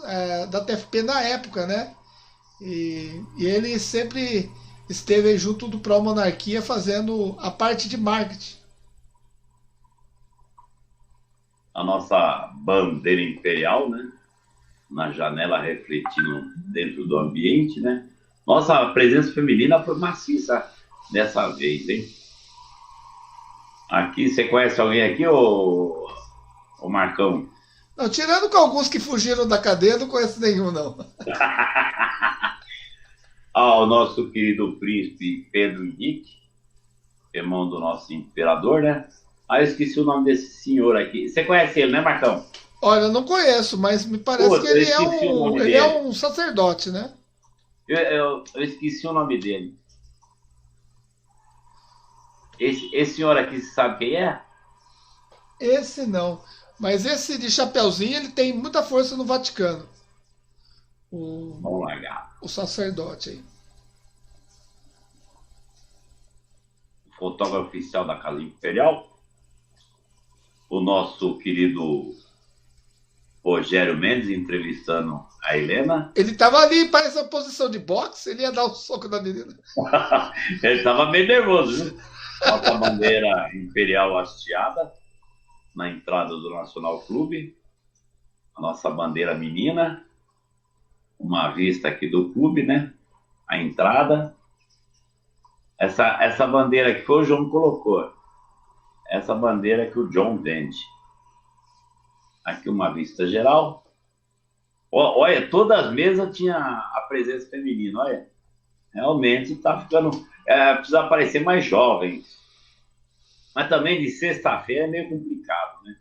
da TFP na época, né? E ele sempre esteve aí junto do Pró-Monarquia fazendo a parte de marketing. A nossa bandeira imperial, né? Na janela refletindo dentro do ambiente, né? Nossa presença feminina foi maciça dessa vez, hein? Aqui, você conhece alguém aqui, ô Marcão? Não, tirando com alguns que fugiram da cadeia, não conheço nenhum, não. O nosso querido príncipe Pedro Henrique, irmão do nosso imperador, né? Eu esqueci o nome desse senhor aqui. Você conhece ele, né, Marcão? Olha, eu não conheço, mas me parece que ele é um sacerdote, né? Eu esqueci o nome dele. Esse senhor aqui, você sabe quem é? Esse não. Mas esse de chapeuzinho, ele tem muita força no Vaticano. Vamos largar. O sacerdote aí. fotógrafo oficial da Casa Imperial, o nosso querido Rogério Mendes entrevistando a Helena. Ele tava ali para essa posição de boxe, ele ia dar um soco na menina. Ele estava meio nervoso, viu? Nossa bandeira imperial hasteada na entrada do Nacional Clube. A nossa bandeira menina. Uma vista aqui do clube, né? A entrada. Essa bandeira que foi o João que colocou. Essa bandeira que o John vende. Aqui uma vista geral. Olha, todas as mesas tinha a presença feminina, olha. Realmente está ficando... precisa parecer mais jovem. Mas também de sexta-feira é meio complicado, né?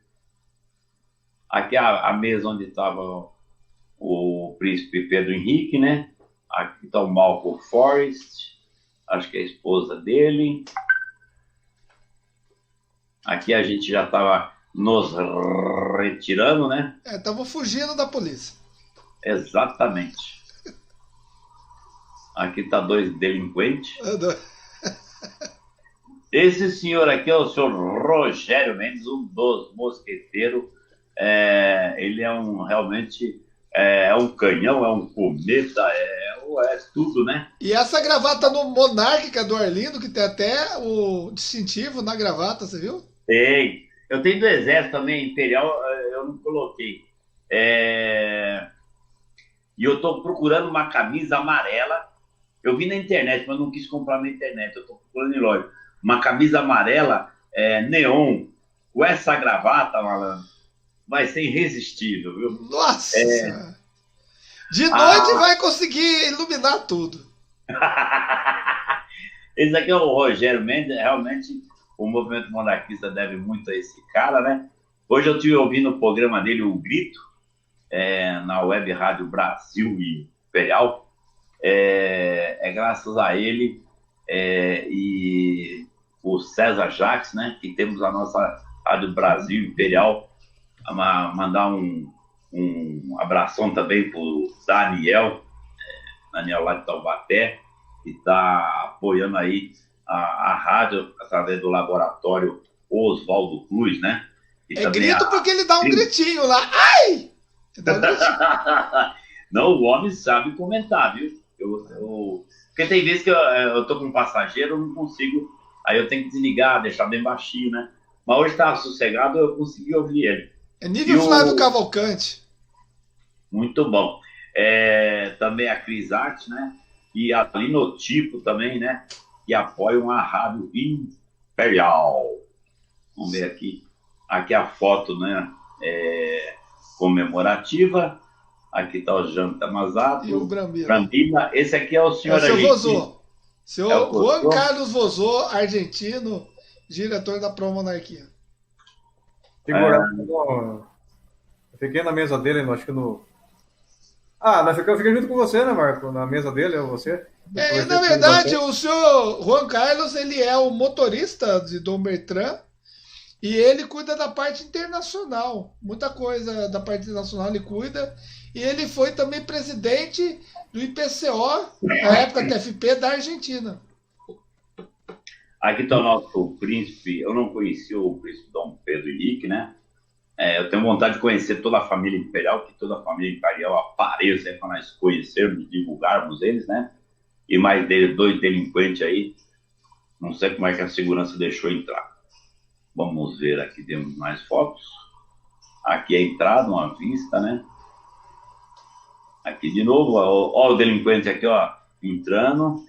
Aqui a mesa onde estava o príncipe Pedro Henrique, né? Aqui está o Malcolm Forrest, acho que é a esposa dele. Aqui a gente já estava nos retirando, né? Estavam fugindo da polícia. Exatamente. Aqui está 2 delinquentes. Esse senhor aqui é o senhor Rogério Mendes, um dos mosqueteiros. Ele é realmente um canhão, é um cometa, é tudo, né? E essa gravata no monárquica do Arlindo, que tem até o distintivo na gravata, você viu? Tem. Eu tenho do Exército também, Imperial, eu não coloquei. E eu estou procurando uma camisa amarela. Eu vi na internet, mas não quis comprar na internet. Eu estou procurando em loja. Uma camisa amarela, neon, com essa gravata, malandro, vai ser irresistível, viu? Nossa! De noite vai conseguir iluminar tudo. Esse aqui é o Rogério Mendes. Realmente, o movimento monarquista deve muito a esse cara, né? Hoje eu estive ouvindo o programa dele, O Grito, na Web Rádio Brasil e Imperial. Graças a ele e o César Jacques, né? Que temos a nossa Rádio Brasil Imperial. Mandar um abração também para o Daniel lá de Taubaté, que está apoiando aí a rádio através do laboratório Oswaldo Cruz, né? Grito porque ele dá um gritinho lá. Ai! Dá um gritinho. Não, o homem sabe comentar, viu? Porque tem vezes que eu tô com um passageiro, eu não consigo, aí eu tenho que desligar, deixar bem baixinho, né? Mas hoje estava sossegado, eu consegui ouvir ele. É nível Flávio Cavalcante. Muito bom. Também a Cris Arte, né? E a Linotipo também, né? Que apoiam a Rádio Imperial. Vamos ver aqui. Aqui a foto, né? Comemorativa. Aqui está o Jean Tamazato. E o Brambila. Esse aqui é o senhor seu Vozô. Seu Juan Vozô. Carlos Vozô, argentino, diretor da Pro Monarquia. Eu fiquei na mesa dele, acho que no... eu fiquei junto com você, né, Marco? Na mesa dele, é você? Na verdade, o senhor Juan Carlos, ele é o motorista de Dom Bertrand e ele cuida da parte internacional. Muita coisa da parte internacional ele cuida. E ele foi também presidente do IPCO, na época TFP, da Argentina. Aqui está o nosso príncipe. Eu não conheci o príncipe Dom Pedro Henrique, né? Eu tenho vontade de conhecer toda a família imperial, que toda a família imperial apareça para nós conhecermos, divulgarmos eles, né? E mais 2 delinquentes aí. Não sei como é que a segurança deixou entrar. Vamos ver aqui, temos mais fotos. Aqui é a entrada, uma vista, né? Aqui de novo, ó o delinquente aqui, ó, entrando.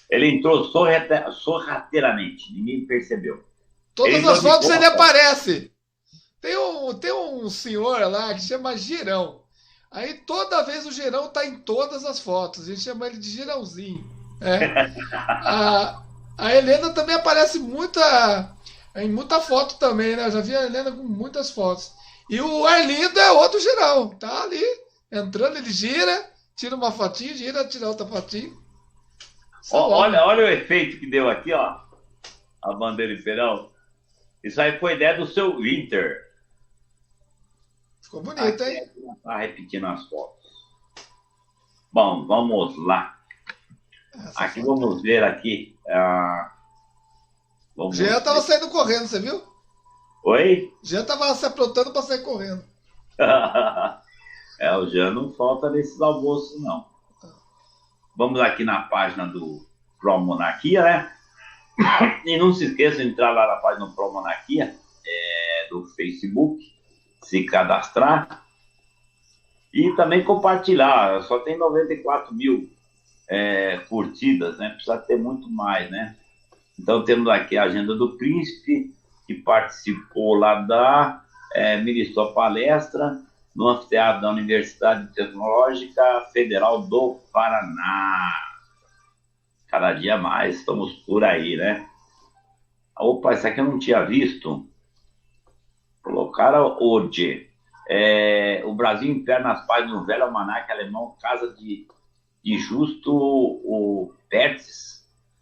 Ele entrou sorrateiramente, ninguém percebeu. Todas as fotos ele aparece. Tem um senhor lá que chama Girão. Aí toda vez o Girão tá em todas as fotos. A gente chama ele de Girãozinho. A Helena também aparece em muita foto também, né? Eu já vi a Helena com muitas fotos. E o Arlindo é outro Girão. Tá ali, entrando, ele gira, tira uma fotinha, tira outra fotinha. Olha o efeito que deu aqui, ó. A bandeira imperial. Isso aí foi ideia do seu Winter. Ficou bonito, hein? Tá repetindo as fotos. Bom, vamos lá. Aqui vamos ver aqui O Jean tava saindo correndo, você viu? Oi? Jean tava se aprontando para sair correndo. O Jean não falta nesses almoços, não. Vamos aqui na página do Pro Monarquia, né? E não se esqueça de entrar lá na página do Pro Monarquia, do Facebook, se cadastrar e também compartilhar. Só tem 94 mil curtidas, né? Precisa ter muito mais, né? Então temos aqui a agenda do Príncipe, que participou lá ministrou a palestra no anfiteatro da Universidade Tecnológica Federal do Paraná. Cada dia mais, estamos por aí, né? Opa, isso aqui eu não tinha visto. Colocaram hoje. O Brasil Império nas páginas do velho almanaque alemão, casa de Justo o Pertz,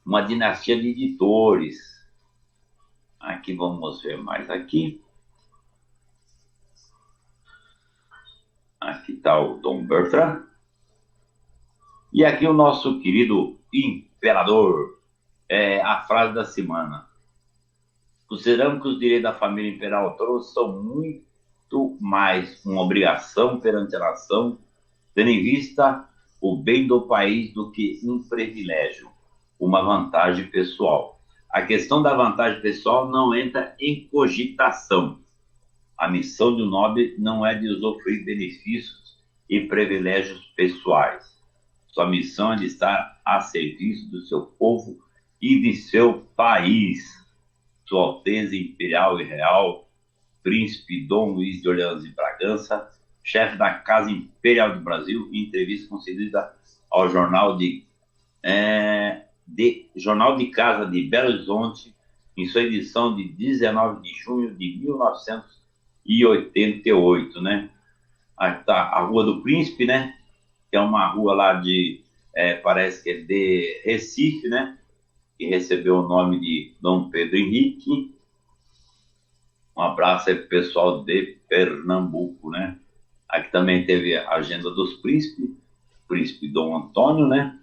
uma dinastia de editores. Aqui vamos ver mais aqui. Aqui está o Dom Bertrand. E aqui o nosso querido imperador. A frase da semana. Consideramos que os direitos da família imperial ao trono são muito mais uma obrigação perante a nação, tendo em vista o bem do país, do que um privilégio, uma vantagem pessoal. A questão da vantagem pessoal não entra em cogitação. A missão do nobre não é de usufruir benefícios e privilégios pessoais. Sua missão é de estar a serviço do seu povo e de seu país. Sua Alteza Imperial e Real, Príncipe Dom Luís de Orleans e Bragança, chefe da Casa Imperial do Brasil, em entrevista concedida ao Jornal de Casa de Belo Horizonte, em sua edição de 19 de junho de 1988, né? Aqui está a Rua do Príncipe, né? Que é uma rua lá parece que é de Recife, né? Que recebeu o nome de Dom Pedro Henrique. Um abraço aí pro pessoal de Pernambuco, né? Aqui também teve a agenda dos príncipes, príncipe Dom Antônio, né?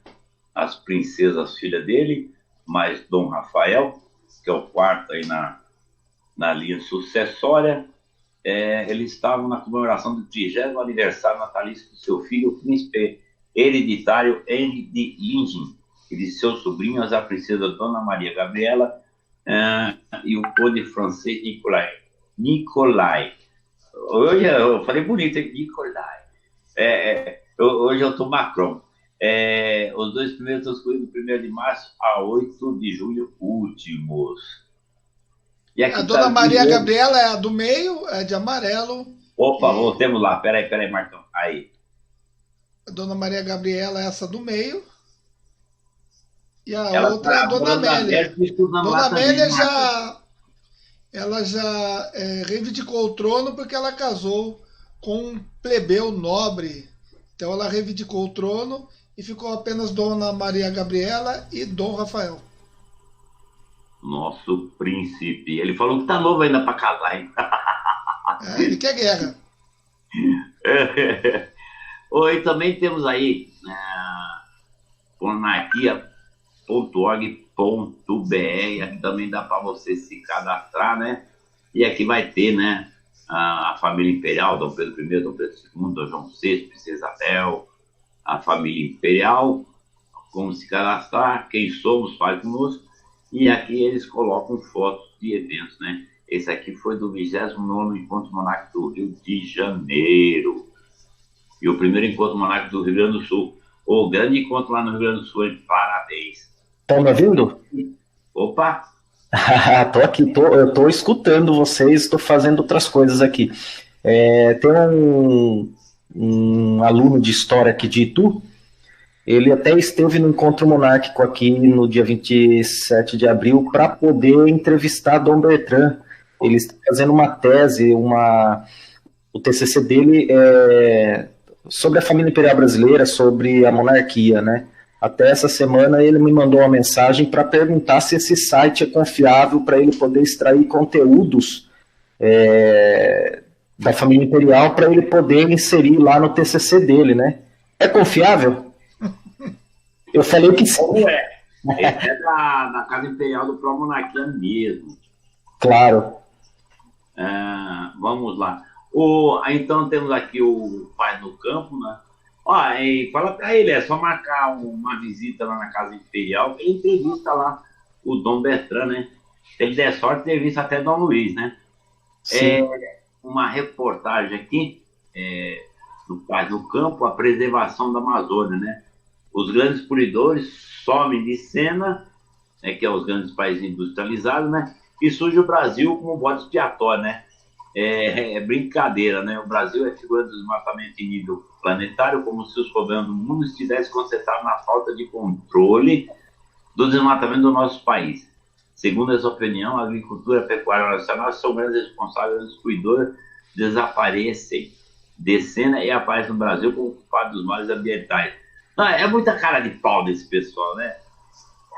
As princesas filhas dele, mais Dom Rafael, que é o quarto aí na linha sucessória. Eles estavam na comemoração do 30º aniversário natalício do seu filho, o príncipe hereditário Henri de Lingen, e de seus sobrinhos, a princesa Dona Maria Gabriela e o conde francês Nicolai. Hoje eu falei bonito, Nicolai. Hoje eu tô Macron. Os dois primeiros transcorridos do 1º de março a 8 de julho últimos. E aqui a Dona Maria Gabriela é a do meio, é de amarelo. Opa, voltemos lá. Peraí, Marcão. Aí. A Dona Maria Gabriela é essa do meio. E a outra é a Dona Amélia. Dona Amélia já reivindicou o trono porque ela casou com um plebeu nobre. Então ela reivindicou o trono e ficou apenas Dona Maria Gabriela e Dom Rafael. Nosso príncipe. Ele falou que tá novo ainda para casar, hein? Ele quer guerra. E também temos aí monarquia.org.br, aqui também dá para você se cadastrar, né? E aqui vai ter, né, a família imperial, Dom Pedro I, Dom Pedro II, Dom João VI, Princesa Isabel, a família imperial, como se cadastrar, quem somos, fale conosco. E aqui eles colocam fotos de eventos, né? Esse aqui foi do 29º Encontro Monárquico do Rio de Janeiro. E o primeiro Encontro Monárquico do Rio Grande do Sul. O grande encontro lá no Rio Grande do Sul, hein? Parabéns. Tá me ouvindo? Opa! Tô aqui, eu tô escutando vocês, tô fazendo outras coisas aqui. Tem um aluno de história aqui de Itu. Ele até esteve no encontro monárquico aqui no dia 27 de abril para poder entrevistar Dom Bertrand. Ele está fazendo uma tese, o TCC dele é sobre a família imperial brasileira, sobre a monarquia, né? Até essa semana ele me mandou uma mensagem para perguntar se esse site é confiável para ele poder extrair conteúdos da família imperial para ele poder inserir lá no TCC dele, né? É confiável? Eu falei que sim. Esse é da Casa Imperial do Pró-Monarquia mesmo. Claro. Vamos lá. Então temos aqui o Paz no Campo, né? E fala para ele, é só marcar uma visita lá na Casa Imperial, que ele entrevista lá o Dom Bertrand, né? Se ele der sorte, entrevista até Dom Luiz, né? Sim. Uma reportagem aqui do Paz no Campo, a preservação da Amazônia, né? Os grandes poluidores somem de cena, né, que é os grandes países industrializados, né? E surge o Brasil como bode expiatório, né? É brincadeira, né? O Brasil é figura do desmatamento em nível planetário, como se os governos do mundo estivessem concentrados na falta de controle do desmatamento do nosso país. Segundo essa opinião, a agricultura e a pecuária nacional são grandes responsáveis dos cuidadores desaparecem de cena e aparecem no Brasil como culpados dos males ambientais. É muita cara de pau desse pessoal, né?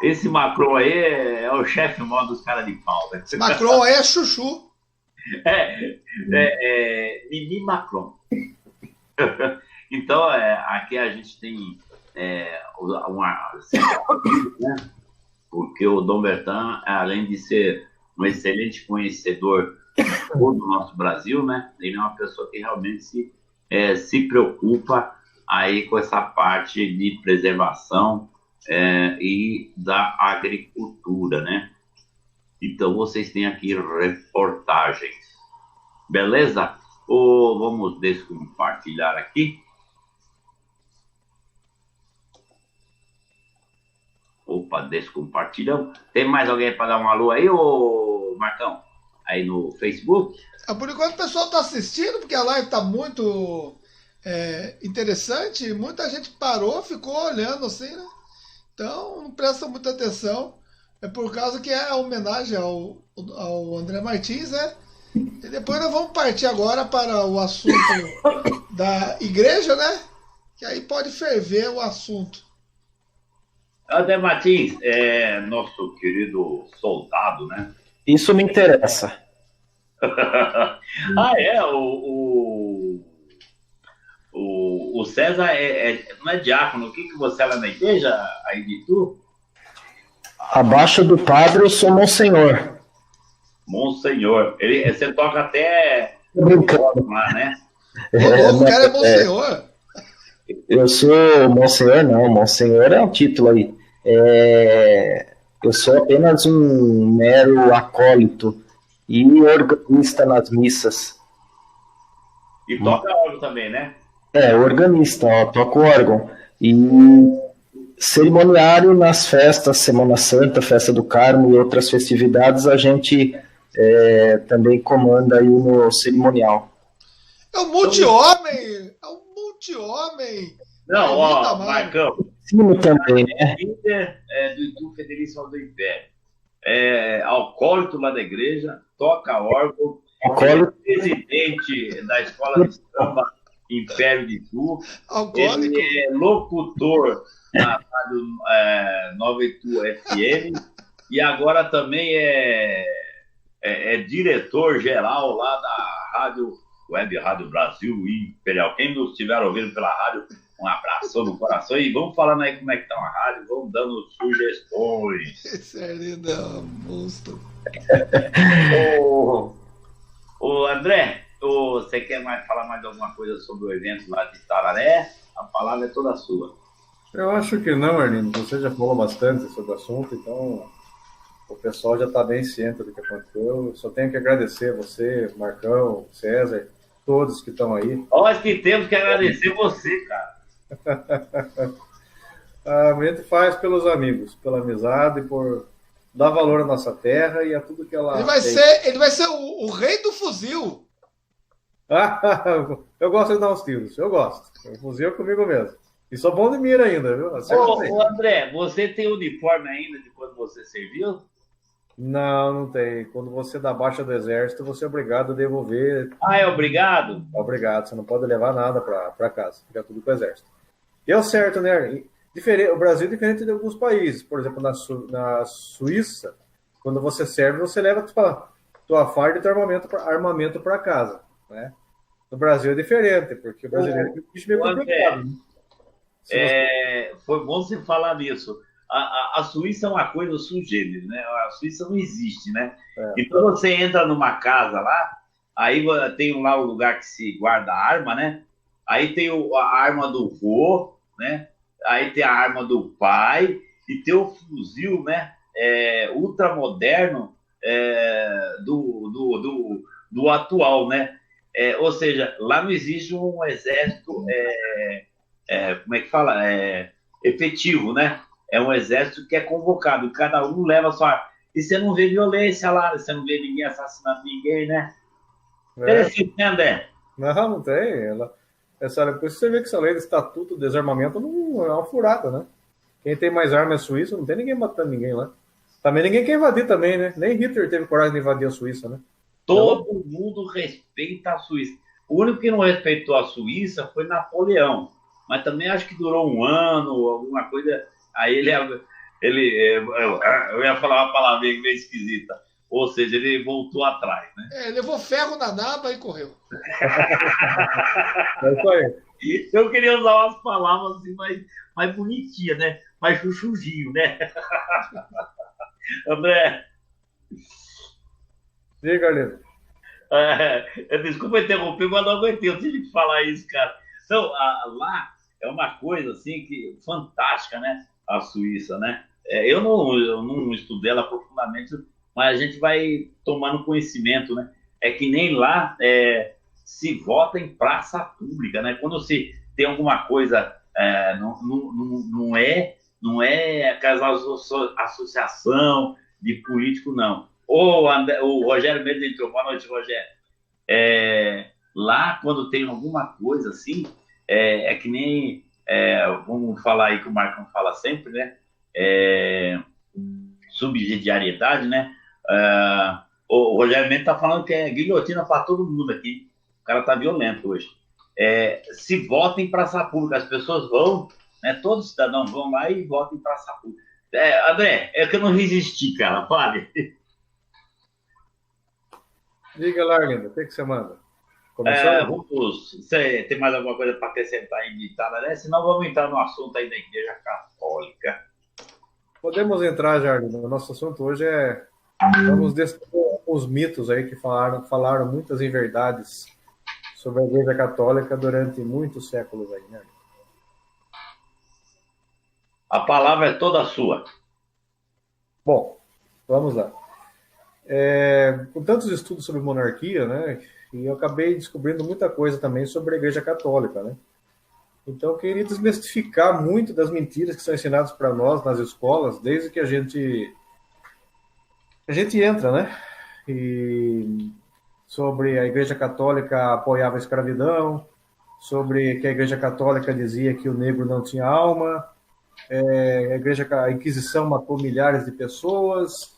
Esse Macron aí é o chefe mó dos caras de pau. Né? Esse Macron aí é chuchu. Mimi Macron. Então, aqui a gente tem né? Porque o Dom Bertrand, além de ser um excelente conhecedor do nosso Brasil, né? Ele é uma pessoa que realmente se preocupa aí com essa parte de preservação e da agricultura, né? Então, vocês têm aqui reportagens. Beleza? Vamos descompartilhar aqui. Opa, descompartilhamos. Tem mais alguém para dar um alô aí, Marcão? Aí no Facebook? Por enquanto o pessoal está assistindo, porque a live está muito interessante. Muita gente parou, ficou olhando assim, né? Então, não presta muita atenção. É por causa que é a homenagem ao André Martins, né? E depois nós vamos partir agora para o assunto da igreja, né? Que aí pode ferver o assunto. André Martins é nosso querido soldado, né? Isso me interessa. O César não é diácono. O que você é lá na igreja, aí de tu? Abaixo do padre, eu sou monsenhor. Monsenhor. Você toca até lá, né? O cara é monsenhor? Eu sou monsenhor, não. Monsenhor é um título aí. Eu sou apenas um mero acólito e organista nas missas. E toca órgão também, né? Organista, toco órgão. E cerimoniário nas festas, Semana Santa, Festa do Carmo e outras festividades, a gente também comanda aí no cerimonial. É um multi-homem! É um multi-homem! Não, Marcão. Sim, também, né? Líder do Itu Federíssimo do Império. Alcoólito lá da igreja, toca órgão, presidente da Escola de Samba Império de Itu. Alcoólico. Ele é locutor na Rádio Nova Itu FM e agora também é diretor-geral lá da Web Rádio Brasil Imperial. Quem nos estiver ouvindo pela rádio, um abraço no coração e vamos falando aí como é que tá uma rádio, vamos dando sugestões. Esse é lindo, é um monstro. Ô André, você quer falar mais alguma coisa sobre o evento lá de Tararé? A palavra é toda sua. Eu acho que não, Arlindo. Você já falou bastante sobre o assunto, então o pessoal já está bem ciente do que aconteceu. Eu só tenho que agradecer você, Marcão, César, todos que estão aí. Nós que temos que agradecer você, cara. A gente faz pelos amigos, pela amizade, por dar valor à nossa terra e a tudo que ela Ele vai ser o rei do fuzil. Eu gosto de dar uns tiros, eu gosto. O fuzil é comigo mesmo. E sou bom de mira ainda, viu? Ô, André, você tem uniforme ainda de quando você serviu? Não tem. Quando você dá baixa do exército, você é obrigado a devolver. É obrigado? Obrigado, você não pode levar nada para casa, fica tudo com o exército. E é o certo, né? O Brasil é diferente de alguns países. Por exemplo, na Suíça, quando você serve, você leva tua farda e teu armamento para casa, né? No Brasil é diferente, porque o brasileiro é meio complicado. Né? Foi bom você falar nisso. a Suíça é uma coisa sui generis, né? A Suíça não existe, né? Então você entra numa casa lá, aí tem lá o lugar que se guarda a arma, né? Aí tem a arma do vô, né? Aí tem a arma do pai e tem o fuzil, né? Ultramoderno do atual, né? Ou seja, lá não existe um exército, como é que fala? Efetivo, né? É um exército que é convocado, cada um leva sua arma. E você não vê violência lá, você não vê ninguém assassinando ninguém, né? Interessante, né, André? Não tem. Por isso você vê que essa lei do estatuto de desarmamento não é uma furada, né? Quem tem mais arma é a Suíça, não tem ninguém matando ninguém lá. Também ninguém quer invadir também, né? Nem Hitler teve coragem de invadir a Suíça, né? Todo mundo respeita a Suíça. O único que não respeitou a Suíça foi Napoleão. Mas também acho que durou um ano, alguma coisa. Aí eu ia falar uma palavra meio esquisita. Ou seja, ele voltou atrás, né? Levou ferro na naba e correu. É isso aí. Eu queria usar umas palavras assim mais bonitinhas, né? Mais chuchujinho, né? André. Diga, Arlindo. Desculpa interromper, mas não aguentei. Eu tive que falar isso, cara. Então, lá é uma coisa assim que fantástica, né? A Suíça, né? Eu não estudei ela profundamente, mas a gente vai tomando conhecimento, né? É que nem lá se vota em praça pública, né? Quando se tem alguma coisa, não é aquela associação de político, não. O Rogério Mendes entrou. Boa noite, Rogério. Lá, quando tem alguma coisa assim, é que nem, vamos falar aí que o Marcão fala sempre, né? Subsidiariedade, né? O Rogério Mendes está falando que é guilhotina para todo mundo aqui. O cara está violento hoje. Se vota em praça pública, as pessoas vão, né? Todos os cidadãos vão lá e votam em praça pública. André, é que eu não resisti, cara. Fale. Diga lá, Arlindo, o que você manda? Você tem mais alguma coisa para acrescentar aí de Itararé? Senão vamos entrar no assunto aí da Igreja Católica. Podemos entrar, Arlindo. O nosso assunto hoje vamos destruir os mitos aí que falaram muitas inverdades sobre a Igreja Católica durante muitos séculos aí, né? A palavra é toda sua. Bom, vamos lá. Com tantos estudos sobre monarquia, né, e eu acabei descobrindo muita coisa também sobre a Igreja Católica, né? Então eu queria desmistificar muito das mentiras que são ensinadas para nós nas escolas, desde que a gente entra, né? E sobre a Igreja Católica apoiava a escravidão, sobre que a Igreja Católica dizia que o negro não tinha alma, a Inquisição matou milhares de pessoas.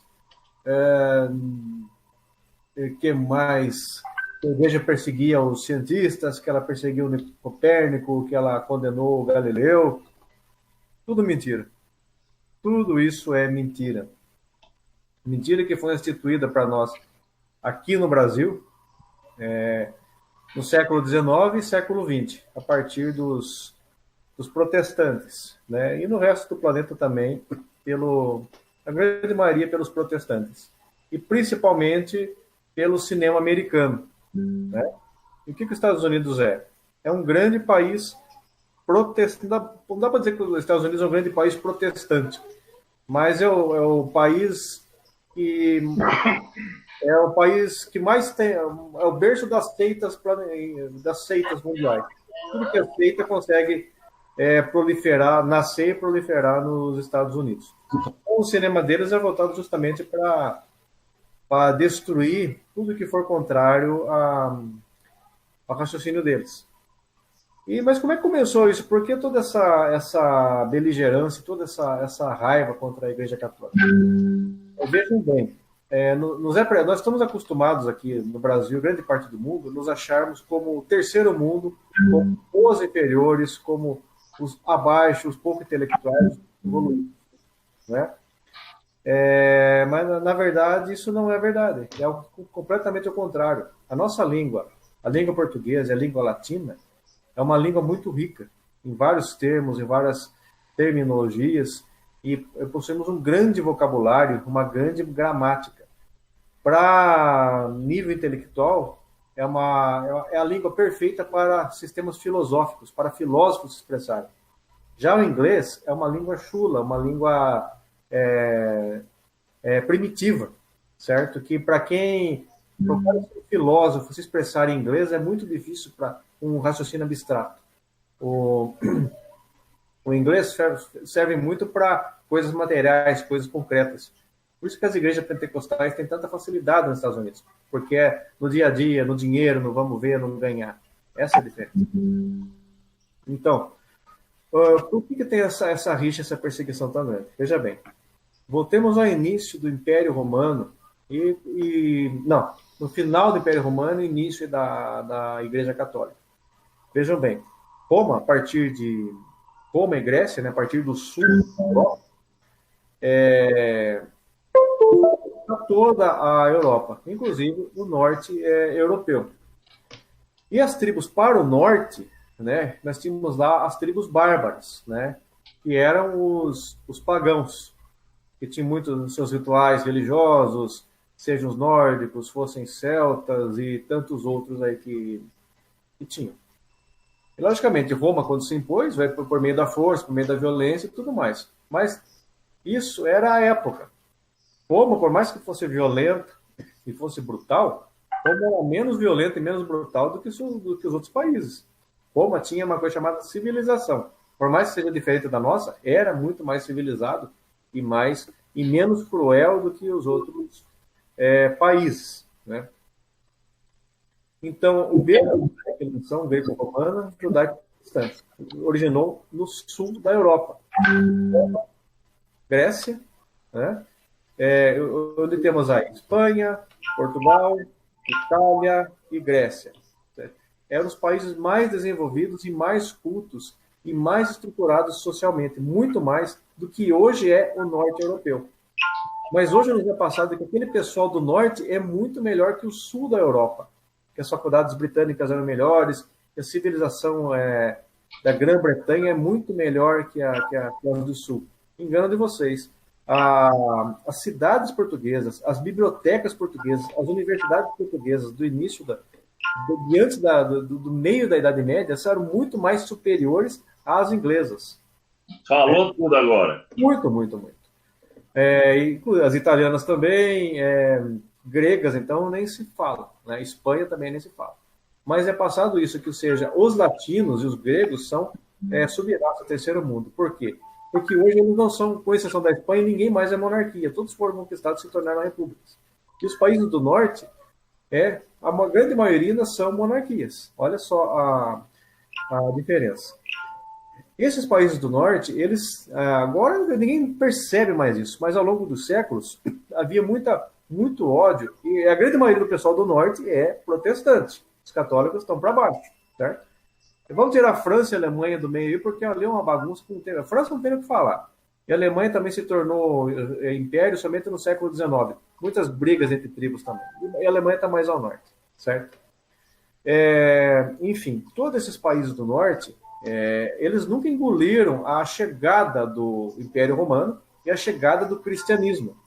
Que mais? A igreja perseguia os cientistas, que ela perseguiu o Copérnico, que ela condenou o Galileu. Tudo mentira. Tudo isso é mentira. Mentira que foi instituída para nós aqui no Brasil, no século XIX e século XX, a partir dos protestantes, né? E no resto do planeta também, a grande maioria pelos protestantes, e principalmente pelo cinema americano, né? E o que os Estados Unidos é? É um grande país protestante. Não dá para dizer que os Estados Unidos é um grande país protestante, mas é o país que mais tem, é o berço das seitas mundiais. Tudo que é seita consegue nascer e proliferar nos Estados Unidos. O cinema deles é voltado justamente para destruir tudo que for contrário ao raciocínio deles. Mas como é que começou isso? Por que toda essa beligerância, toda essa raiva contra a Igreja Católica? Vejam bem, nós estamos acostumados aqui no Brasil, grande parte do mundo, nos acharmos como o terceiro mundo, como os inferiores, como os abaixo, os pouco intelectuais, evoluídos, né? Mas, na verdade, isso não é verdade. É completamente o contrário. A nossa língua, a língua portuguesa e a língua latina, é uma língua muito rica, em vários termos, em várias terminologias, e possuímos um grande vocabulário, uma grande gramática. Para nível intelectual, é a língua perfeita para sistemas filosóficos, para filósofos se expressarem. Já o inglês é uma língua chula, uma língua primitiva, certo? Que para um filósofo se expressar em inglês é muito difícil para um raciocínio abstrato. O inglês serve muito para coisas materiais, coisas concretas. Por isso que as igrejas pentecostais têm tanta facilidade nos Estados Unidos, porque é no dia a dia, no dinheiro, no vamos ver, no ganhar. Essa é a diferença. Então, por que tem essa rixa, essa perseguição tão grande? Veja bem, voltemos ao início do Império Romano no final do Império Romano e início da Igreja Católica. Vejam bem, Roma e Grécia, né, a partir do sul da Europa, toda a Europa, inclusive o norte europeu. E as tribos para o norte, né, nós tínhamos lá as tribos bárbaras, né, que eram os pagãos, que tinham muitos dos seus rituais religiosos, sejam os nórdicos, fossem celtas e tantos outros aí que tinham. E, logicamente, Roma, quando se impôs, vai por meio da força, por meio da violência e tudo mais. Mas isso era a época. Roma, por mais que fosse violento e fosse brutal, Roma era menos violento e menos brutal do que os outros países. Roma tinha uma coisa chamada civilização. Por mais que seja diferente da nossa, era muito mais civilizado e menos cruel do que os outros países, né? Então, o grego, a religião greco-romana, judaico-cristã, originou no sul da Europa. Grécia, né? Onde temos aí Espanha, Portugal, Itália e Grécia. Eram os países mais desenvolvidos e mais cultos e mais estruturados socialmente, muito mais do que hoje é o norte europeu. Mas hoje nos é passado que aquele pessoal do norte é muito melhor que o sul da Europa, que as faculdades britânicas eram melhores, que a civilização da Grã-Bretanha é muito melhor que a do sul. Engano de vocês. As cidades portuguesas, as bibliotecas portuguesas, as universidades portuguesas do início do meio da Idade Média eram muito mais superiores às inglesas. Falou tudo agora. Muito, muito, muito. E as italianas também, gregas, então, nem se fala. Né? Espanha também nem se fala. Mas é passado isso, que, ou seja, os latinos e os gregos são sub-raça, terceiro mundo. Por quê? Porque hoje eles não são, com exceção da Espanha, ninguém mais é monarquia. Todos foram conquistados e se tornaram repúblicas. E os países do norte, a grande maioria são monarquias. Olha só a diferença. Esses países do norte, eles agora ninguém percebe mais isso, mas ao longo dos séculos havia muito ódio, e a grande maioria do pessoal do norte é protestante. Os católicos estão para baixo, certo? Vamos tirar a França e a Alemanha do meio aí, porque ali é uma bagunça que não tem. A França não tem o que falar. E a Alemanha também se tornou império somente no século XIX. Muitas brigas entre tribos também. E a Alemanha está mais ao norte, certo? Enfim, todos esses países do norte, eles nunca engoliram a chegada do Império Romano e a chegada do cristianismo.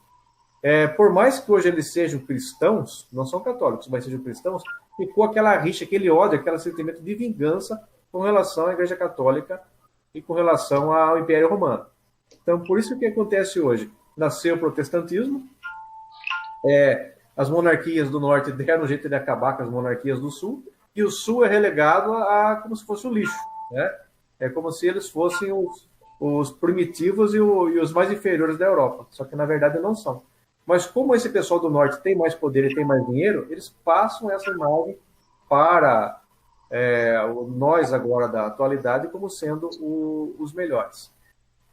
Por mais que hoje eles sejam cristãos, não são católicos, mas sejam cristãos, ficou aquela rixa, aquele ódio, aquele sentimento de vingança com relação à Igreja Católica e com relação ao Império Romano. Então, por isso que acontece hoje. Nasceu o protestantismo, as monarquias do norte deram um jeito de acabar com as monarquias do sul, e o sul é relegado como se fosse o lixo. Né? É como se eles fossem os primitivos e os mais inferiores da Europa, só que na verdade não são. Mas como esse pessoal do norte tem mais poder e tem mais dinheiro, eles passam essa imagem para nós agora da atualidade como sendo os melhores.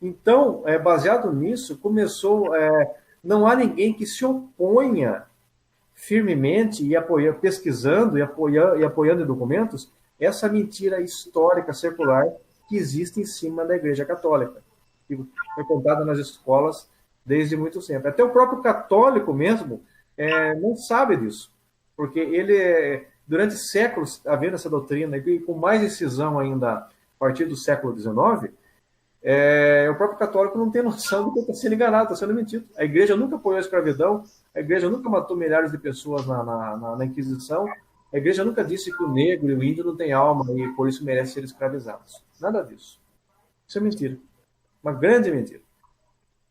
Então, baseado nisso, começou... não há ninguém que se oponha firmemente e pesquisando e apoiando em documentos essa mentira histórica, secular, que existe em cima da Igreja Católica, que foi contada nas escolas desde muito tempo. Até o próprio católico mesmo não sabe disso, porque ele, durante séculos, havendo essa doutrina, e com mais incisão ainda a partir do século XIX, o próprio católico não tem noção do que está sendo enganado, está sendo mentido. A igreja nunca apoiou a escravidão, a igreja nunca matou milhares de pessoas na Inquisição, a igreja nunca disse que o negro e o índio não têm alma e por isso merecem ser escravizados. Nada disso. Isso é mentira. Uma grande mentira.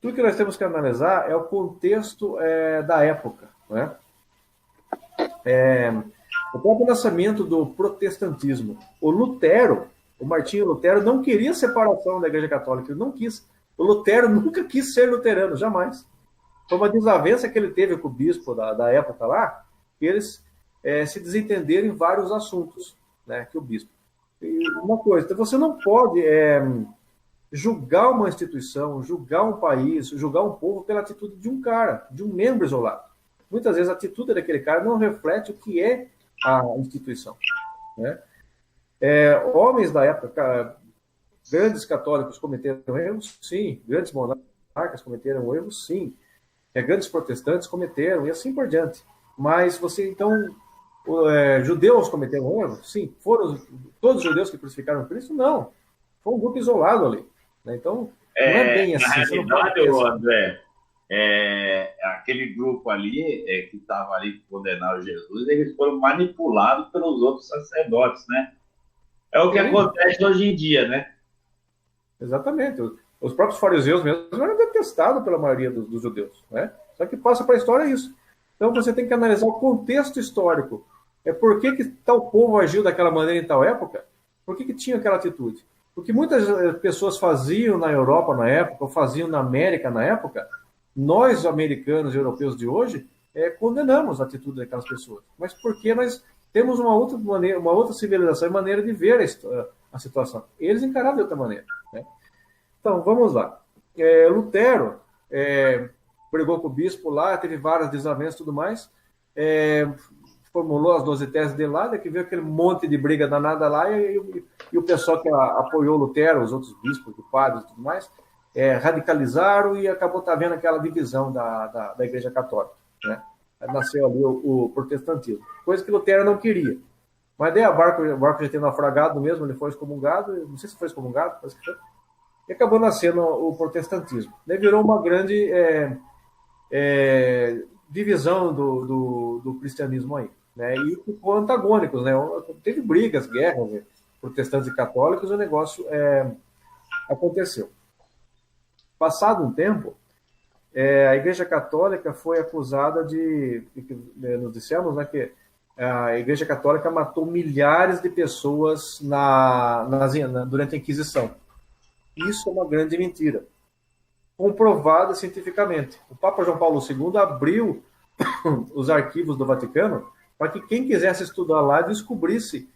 Tudo que nós temos que analisar é o contexto da época. Né? O próprio nascimento do protestantismo. O Martinho Lutero, não queria separação da Igreja Católica, ele não quis. O Lutero nunca quis ser luterano, jamais. Foi uma desavença que ele teve com o bispo da época lá, que eles se desentenderam em vários assuntos, né, que o bispo. E uma coisa, você não pode julgar uma instituição, julgar um país, julgar um povo pela atitude de um cara, de um membro isolado. Muitas vezes a atitude daquele cara não reflete o que é a instituição. Né? Homens da época, grandes católicos cometeram erros, sim. Grandes monarcas cometeram erros, sim. Grandes protestantes cometeram, e assim por diante. Mas então, judeus cometeram erros? Sim. Foram todos os judeus que crucificaram Cristo? Não. Foi um grupo isolado ali. Né? Então, não é bem assim. Na realidade, André, aquele grupo ali que estava ali condenando Jesus, eles foram manipulados pelos outros sacerdotes, né? É o que acontece hoje em dia, né? Exatamente. Os próprios fariseus mesmo eram detestados pela maioria dos judeus, né? Só que passa para a história isso. Então você tem que analisar o contexto histórico. Por que tal povo agiu daquela maneira em tal época? Por que tinha aquela atitude? Porque muitas pessoas faziam na Europa na época, ou faziam na América na época. Nós, americanos e europeus de hoje, condenamos a atitude daquelas pessoas. Mas porque nós temos uma outra maneira, uma outra civilização e maneira de ver a situação. Eles encararam de outra maneira. Né? Então, vamos lá. Lutero brigou com o bispo lá, teve várias desavenças e tudo mais, formulou as 12 teses dele lá, que veio aquele monte de briga danada lá, e o pessoal que apoiou Lutero, os outros bispos, padres e tudo mais, radicalizaram e acabou havendo aquela divisão da Igreja Católica. Né? Nasceu ali o protestantismo, coisa que Lutero não queria. Mas daí o barco já tinha naufragado mesmo, ele foi excomungado, não sei se foi excomungado, mas e acabou nascendo o protestantismo. Daí virou uma grande divisão do cristianismo aí. Né? E ficou antagônicos, né? Teve brigas, guerras, né? Protestantes e católicos, o negócio aconteceu. Passado um tempo, a Igreja Católica foi acusada nós dissemos, né, que a Igreja Católica matou milhares de pessoas durante a Inquisição. Isso é uma grande mentira, comprovada cientificamente. O Papa João Paulo II abriu os arquivos do Vaticano para que quem quisesse estudar lá descobrisse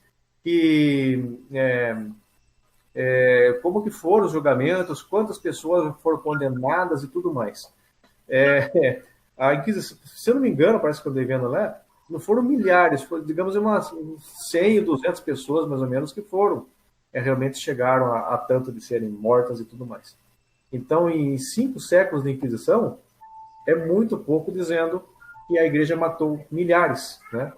como que foram os julgamentos, quantas pessoas foram condenadas e tudo mais. A Inquisição, se eu não me engano, parece que eu estou vendo lá, não foram milhares, foram, digamos, umas 100, 200 pessoas, mais ou menos, que foram, realmente chegaram a tanto de serem mortas e tudo mais. Então, em 5 séculos de Inquisição, é muito pouco dizendo que a Igreja matou milhares, né?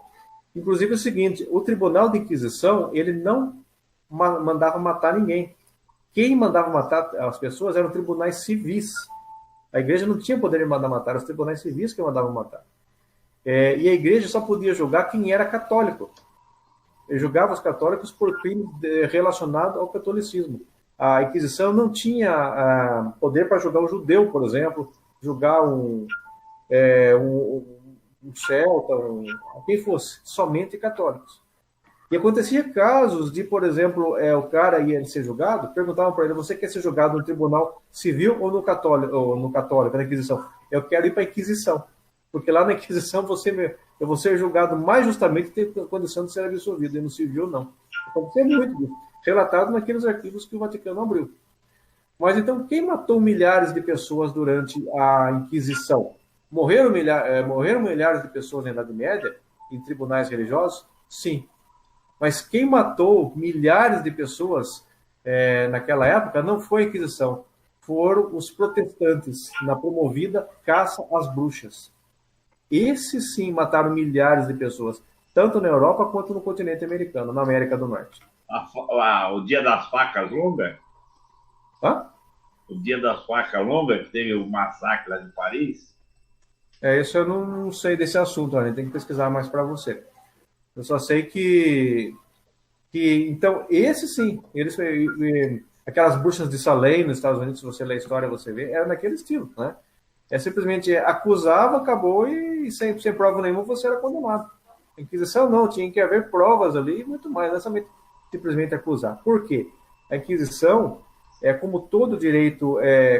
Inclusive é o seguinte, o Tribunal de Inquisição, ele não mandava matar ninguém. Quem mandava matar as pessoas eram tribunais civis. A Igreja não tinha poder de mandar matar, os tribunais civis que mandavam matar. E a Igreja só podia julgar quem era católico. Ele julgava os católicos por crimes relacionados ao catolicismo. A Inquisição não tinha poder para julgar um judeu, por exemplo, julgar um celta, quem fosse, somente católicos. E acontecia casos de, por exemplo, o cara ia ser julgado, perguntavam para ele, você quer ser julgado no tribunal civil ou no católico, na Inquisição? Eu quero ir para a Inquisição, porque lá na Inquisição eu vou ser julgado mais justamente e ter condição de ser absolvido, e no civil não. Acontecia muito disso, relatado naqueles arquivos que o Vaticano abriu. Mas então, quem matou milhares de pessoas durante a Inquisição? Morreram milhares de pessoas na Idade Média, em tribunais religiosos? Sim. Mas quem matou milhares de pessoas naquela época não foi a Inquisição, foram os protestantes, na promovida caça às bruxas. Esses sim mataram milhares de pessoas, tanto na Europa quanto no continente americano, na América do Norte. O dia das facas longas? Hã? o dia das facas longas, que teve o massacre lá de Paris? Isso eu não sei desse assunto, né? Tem que pesquisar mais para você. Eu só sei que então, esse sim, aquelas bruxas de Salem nos Estados Unidos, se você ler a história, você vê, era naquele estilo, né? Simplesmente acusava, acabou e sem prova nenhuma você era condenado. A Inquisição não, tinha que haver provas ali e muito mais, não é simplesmente acusar. Por quê? A Inquisição, como todo direito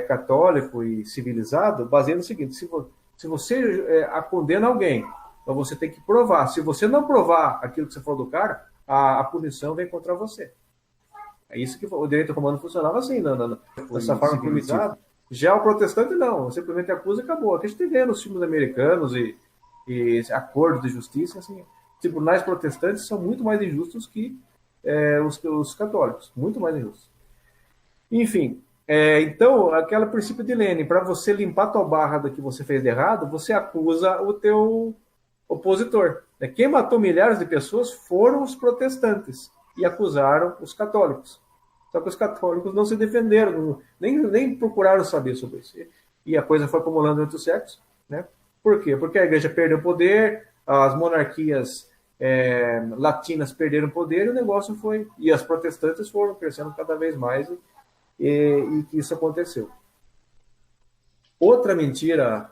católico e civilizado, baseia no seguinte: se você condena alguém, então você tem que provar. Se você não provar aquilo que você falou do cara, a punição vem contra você. É isso que o direito romano funcionava assim, dessa forma primitiva. Já o protestante não, simplesmente acusa e acabou. Aqui a gente vê nos filmes americanos e acordos de justiça, assim, tribunais protestantes são muito mais injustos que os católicos, muito mais injustos. Enfim, então, aquele princípio de Lenin, para você limpar a tua barra do que você fez de errado, você acusa o teu opositor. Quem matou milhares de pessoas foram os protestantes e acusaram os católicos. Só que os católicos não se defenderam, nem procuraram saber sobre isso. E a coisa foi acumulando entre os séculos, né? Por quê? Porque a igreja perdeu poder, as monarquias latinas perderam poder, e o negócio foi... E as protestantes foram crescendo cada vez mais, e que isso aconteceu. Outra mentira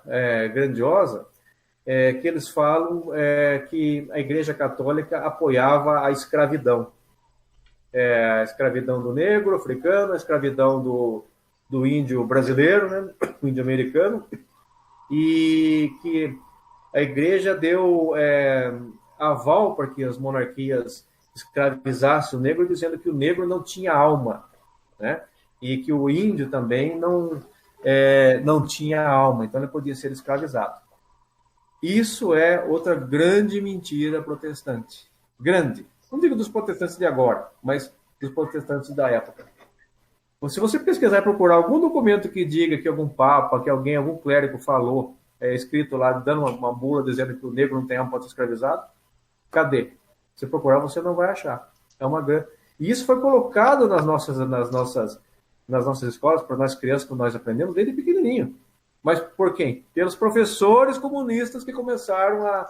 grandiosa é que eles falam que a igreja católica apoiava a escravidão. A escravidão do negro africano, a escravidão do índio brasileiro, né? O índio americano, e que a igreja deu aval para que as monarquias escravizassem o negro, dizendo que o negro não tinha alma, né? E que o índio também não tinha alma, então ele podia ser escravizado. Isso é outra grande mentira protestante. Grande. Não digo dos protestantes de agora, mas dos protestantes da época. Se você pesquisar e procurar algum documento que diga que algum papa, que algum clérigo falou, escrito lá, dando uma bula dizendo que o negro não tem alma para ser escravizado, cadê? Se procurar, você não vai achar. E isso foi colocado nas nossas escolas, para nós crianças, que nós aprendemos desde pequenininho. Mas por quem? Pelos professores comunistas que começaram a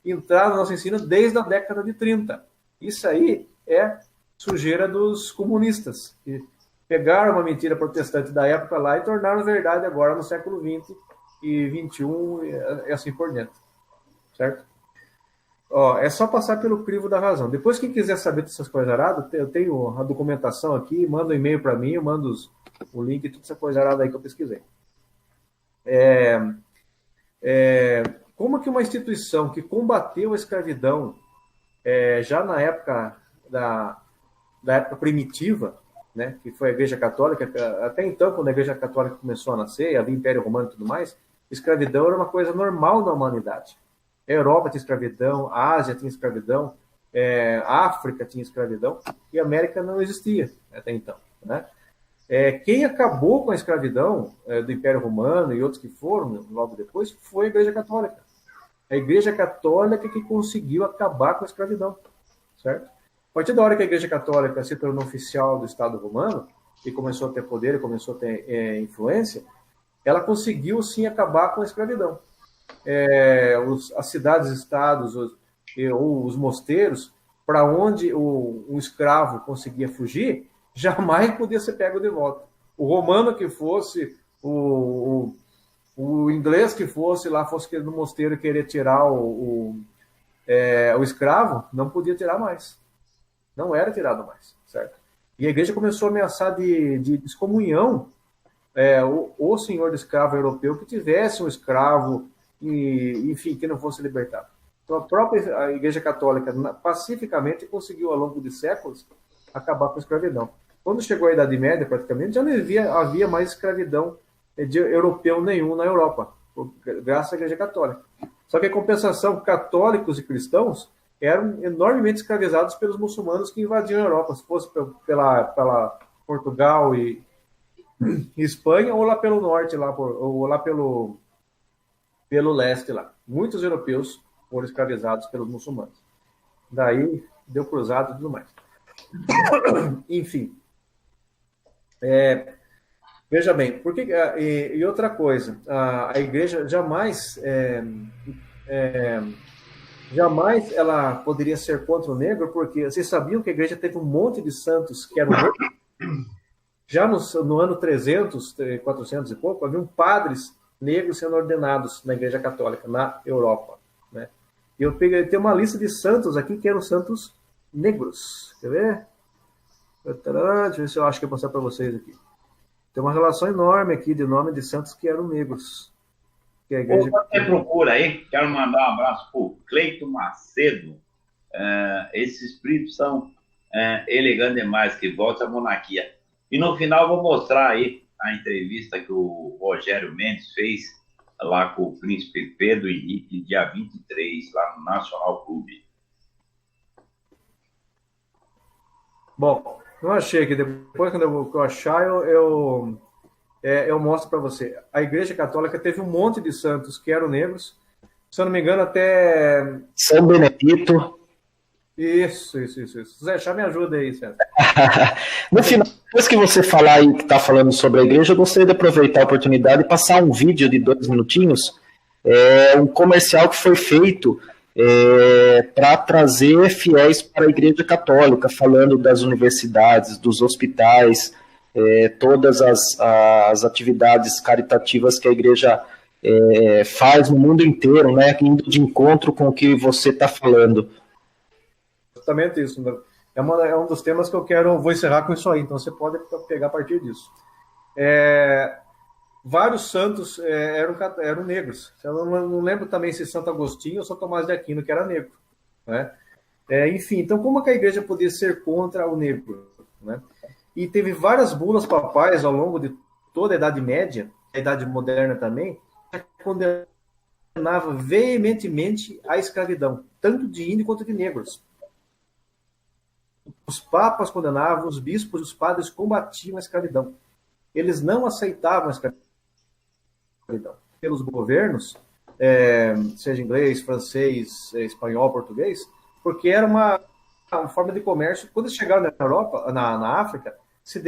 entrar no nosso ensino desde a década de 30. Isso aí é sujeira dos comunistas, que pegaram uma mentira protestante da época lá e tornaram verdade agora no século XX e XXI e assim por diante. Certo? É só passar pelo crivo da razão. Depois, quem quiser saber dessas coisas aradas, eu tenho a documentação aqui, manda um e-mail para mim, eu mando o link e toda essa coisa arada aí que eu pesquisei. Como que uma instituição que combateu a escravidão já na época da época primitiva, né, que foi a Igreja Católica, até então, quando a Igreja Católica começou a nascer, havia Império Romano e tudo mais, escravidão era uma coisa normal na humanidade. A Europa tinha escravidão, a Ásia tinha escravidão, a África tinha escravidão, e a América não existia até então, né? Quem acabou com a escravidão do Império Romano e outros que foram logo depois foi a Igreja Católica. A Igreja Católica que conseguiu acabar com a escravidão, certo? A partir da hora que a Igreja Católica se tornou oficial do Estado Romano e começou a ter poder, começou a ter influência, ela conseguiu sim acabar com a escravidão. As cidades-estados ou os mosteiros, para onde um escravo conseguia fugir, jamais podia ser pego de volta. O romano que fosse, o inglês que fosse lá, fosse no mosteiro querer tirar o escravo, não podia tirar mais. Não era tirado mais, certo? E a igreja começou a ameaçar de excomunhão o senhor do escravo europeu que tivesse um escravo, enfim, que não fosse libertado. Então a Igreja Católica pacificamente conseguiu ao longo de séculos acabar com a escravidão. Quando chegou a Idade Média, praticamente, já não havia mais escravidão de europeu nenhum na Europa, graças à Igreja Católica. Só que, em compensação, católicos e cristãos eram enormemente escravizados pelos muçulmanos que invadiam a Europa, se fosse pela Portugal e Espanha, ou lá pelo norte, ou lá pelo leste. Lá. Muitos europeus foram escravizados pelos muçulmanos. Daí, deu cruzado e tudo mais. Enfim. Veja bem, e outra coisa, a igreja jamais ela poderia ser contra o negro, porque vocês sabiam que a igreja teve um monte de santos que eram negros? Já no ano 300, 400 e pouco, haviam padres negros sendo ordenados na igreja católica, na Europa, né? Eu tenho uma lista de santos aqui que eram santos negros. Quer ver? Deixa eu ver se eu acho que eu vou mostrar para vocês aqui. Tem uma relação enorme aqui de nome de santos que eram negros. Que a igreja... Você procura aí, quero mandar um abraço para o Cleito Macedo. Esses espíritos são elegantes demais, que volta à monarquia. E no final vou mostrar aí a entrevista que o Rogério Mendes fez lá com o príncipe Pedro Henrique, dia 23, lá no Nacional Clube. Bom, não achei aqui. Depois, quando eu achar, eu mostro para você. A Igreja Católica teve um monte de santos que eram negros. Se eu não me engano, até... São Benedito. Isso. Zé, já me ajuda aí, César. No final, depois que você falar aí que está falando sobre a igreja, eu gostaria de aproveitar a oportunidade e passar um vídeo de 2 minutinhos, um comercial que foi feito para trazer fiéis para a Igreja Católica, falando das universidades, dos hospitais, todas as atividades caritativas que a igreja faz no mundo inteiro, né, indo de encontro com o que você está falando. Exatamente isso. É um dos temas que vou encerrar com isso aí, então você pode pegar a partir disso. Vários santos eram negros. Eu não lembro também se Santo Agostinho ou São Tomás de Aquino, que era negro, né? Enfim, então como que a igreja podia ser contra o negro, né? E teve várias bulas papais ao longo de toda a Idade Média, a Idade Moderna também, que condenava veementemente a escravidão, tanto de índio quanto de negros. Os papas condenavam, os bispos e os padres combatiam a escravidão. Eles não aceitavam a escravidão. Pelos governos, seja inglês, francês, espanhol, português, porque era uma forma de comércio. Quando eles chegaram na Europa, na África, se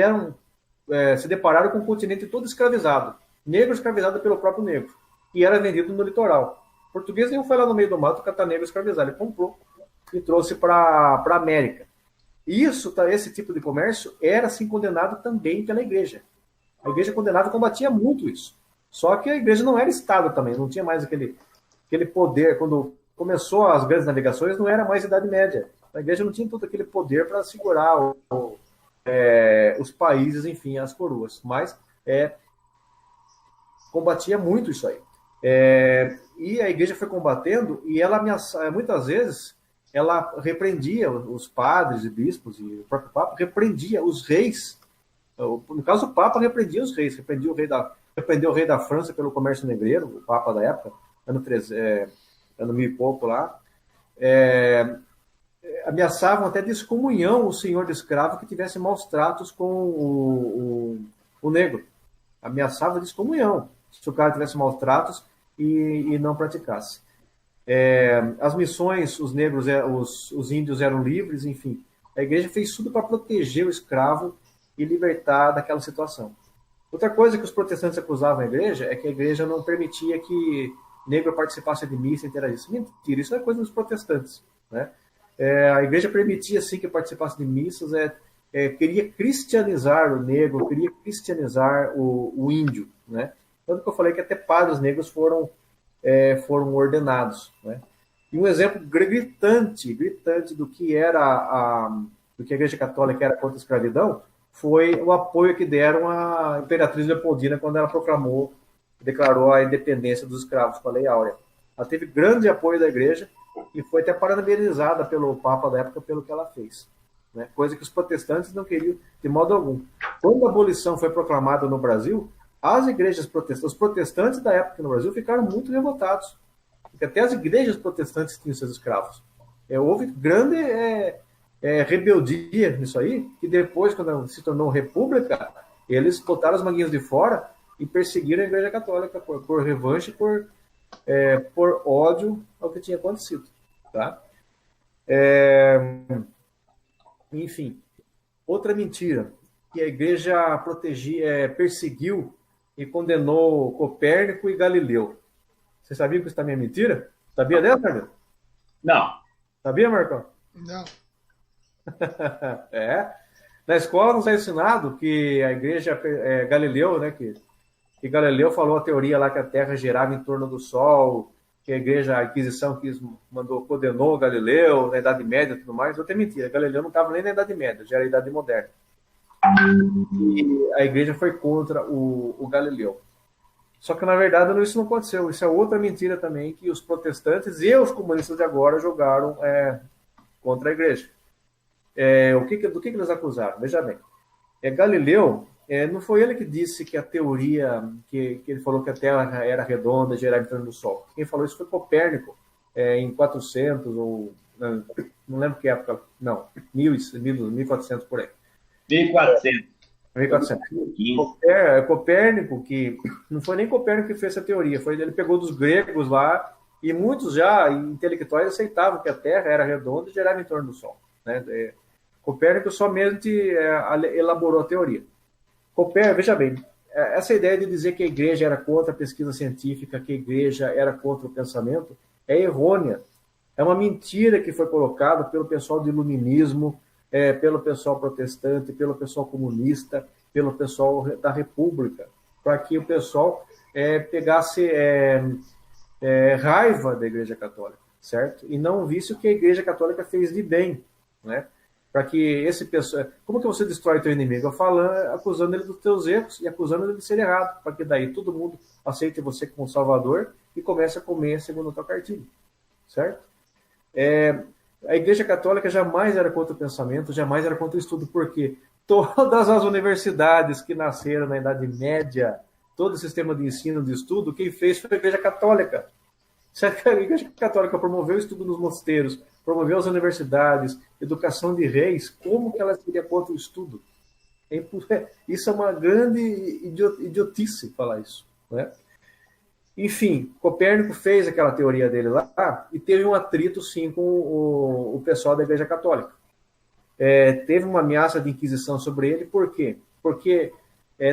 depararam com o continente todo escravizado. Negro escravizado pelo próprio negro. E era vendido no litoral. O português nem foi lá no meio do mato catar negro escravizado. Ele comprou e trouxe para a América. Esse tipo de comércio era assim condenado também pela igreja. A igreja condenava e combatia muito isso. Só que a igreja não era Estado também, não tinha mais aquele poder. Quando começou as grandes navegações, não era mais Idade Média. A igreja não tinha todo aquele poder para segurar os países, enfim, as coroas. Mas combatia muito isso aí. E a igreja foi combatendo e ela muitas vezes ela repreendia os padres e bispos, e o próprio Papa repreendia os reis. No caso, o Papa repreendia os reis, repreendeu o rei da França pelo comércio negreiro, o Papa da época, ano 1000 e pouco lá. Ameaçavam até de excomunhão o senhor de escravo que tivesse maus tratos com o negro. Ameaçava de excomunhão se o cara tivesse maus tratos e não praticasse. As missões, os negros, os índios eram livres, enfim. A igreja fez tudo para proteger o escravo e libertar daquela situação. Outra coisa que os protestantes acusavam a igreja é que a igreja não permitia que negro participasse de missa e interagisse. Mentira, isso é coisa dos protestantes, né? A igreja permitia sim que participasse de missas, queria cristianizar o negro, queria cristianizar o índio, né? Tanto que eu falei que até padres negros foram ordenados, né? E um exemplo gritante do que do que a Igreja Católica era contra a escravidão foi o apoio que deram à Imperatriz Leopoldina quando ela declarou a independência dos escravos com a Lei Áurea. Ela teve grande apoio da Igreja e foi até parabenizada pelo Papa da época pelo que ela fez, né? Coisa que os protestantes não queriam de modo algum. Quando a abolição foi proclamada no Brasil, as igrejas protestantes, os protestantes da época no Brasil ficaram muito revoltados, porque até as igrejas protestantes tinham seus escravos. Houve grande rebeldia nisso aí, que depois, quando se tornou república, eles botaram as manguinhas de fora e perseguiram a Igreja Católica por revanche, por ódio ao que tinha acontecido. Tá? Enfim, outra mentira. que a igreja perseguiu e condenou Copérnico e Galileu. Você sabia que isso também é mentira? Sabia dessa, Marcão? Não. Sabia, Marcão? Não. Na escola nos é ensinado que a igreja Galileu, né, que Galileu falou a teoria lá que a Terra girava em torno do Sol, que a Inquisição condenou Galileu na Idade Média e tudo mais. Outra mentira, Galileu não estava nem na Idade Média, já era a Idade Moderna. E a igreja foi contra o Galileu. Só que, na verdade, isso não aconteceu. Isso é outra mentira também, que os protestantes e os comunistas de agora jogaram contra a igreja. Do que eles acusaram? Veja bem. Galileu, não foi ele que disse que a teoria, que ele falou que a Terra era redonda e girava em torno do Sol. Quem falou isso foi Copérnico, em 400, ou não lembro que época, não, 1400 por aí. 1400. Copérnico, que não foi nem Copérnico que fez essa teoria, ele pegou dos gregos lá, e muitos já intelectuais aceitavam que a Terra era redonda e girava em torno do Sol, né? Copérnico somente elaborou a teoria. Veja bem, essa ideia de dizer que a igreja era contra a pesquisa científica, que a igreja era contra o pensamento, é errônea. É uma mentira que foi colocada pelo pessoal do iluminismo, pelo pessoal protestante, pelo pessoal comunista, pelo pessoal da República, para que o pessoal pegasse raiva da Igreja Católica, certo? E não visse o que a Igreja Católica fez de bem, né? Para que esse pessoal... Como que você destrói teu inimigo? Acusando ele dos teus erros e acusando ele de ser errado, para que daí todo mundo aceite você como Salvador e comece a comer segundo a tua cartilha, certo? A Igreja Católica jamais era contra o pensamento, jamais era contra o estudo, porque todas as universidades que nasceram na Idade Média, todo o sistema de ensino, de estudo, quem fez foi a Igreja Católica. Se a Igreja Católica promoveu o estudo nos mosteiros, promoveu as universidades, educação de reis, como que ela seria contra o estudo? Isso é uma grande idiotice falar isso, né? Enfim, Copérnico fez aquela teoria dele lá e teve um atrito, sim, com o pessoal da Igreja Católica. Teve uma ameaça de inquisição sobre ele, por quê? Porque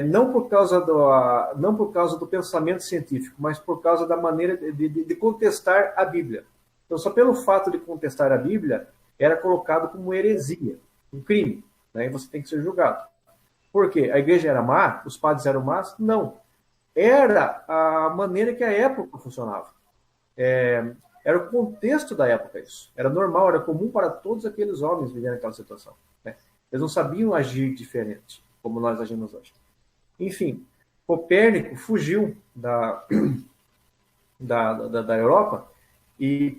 não por causa do pensamento científico, mas por causa da maneira de contestar a Bíblia. Então, só pelo fato de contestar a Bíblia, era colocado como heresia, um crime, né? E você tem que ser julgado. Por quê? A igreja era má? Os padres eram más? Não. Era a maneira que a época funcionava. Era o contexto da época isso. Era normal, era comum para todos aqueles homens viverem naquela situação, né? Eles não sabiam agir diferente, como nós agimos hoje. Enfim, Copérnico fugiu da Europa e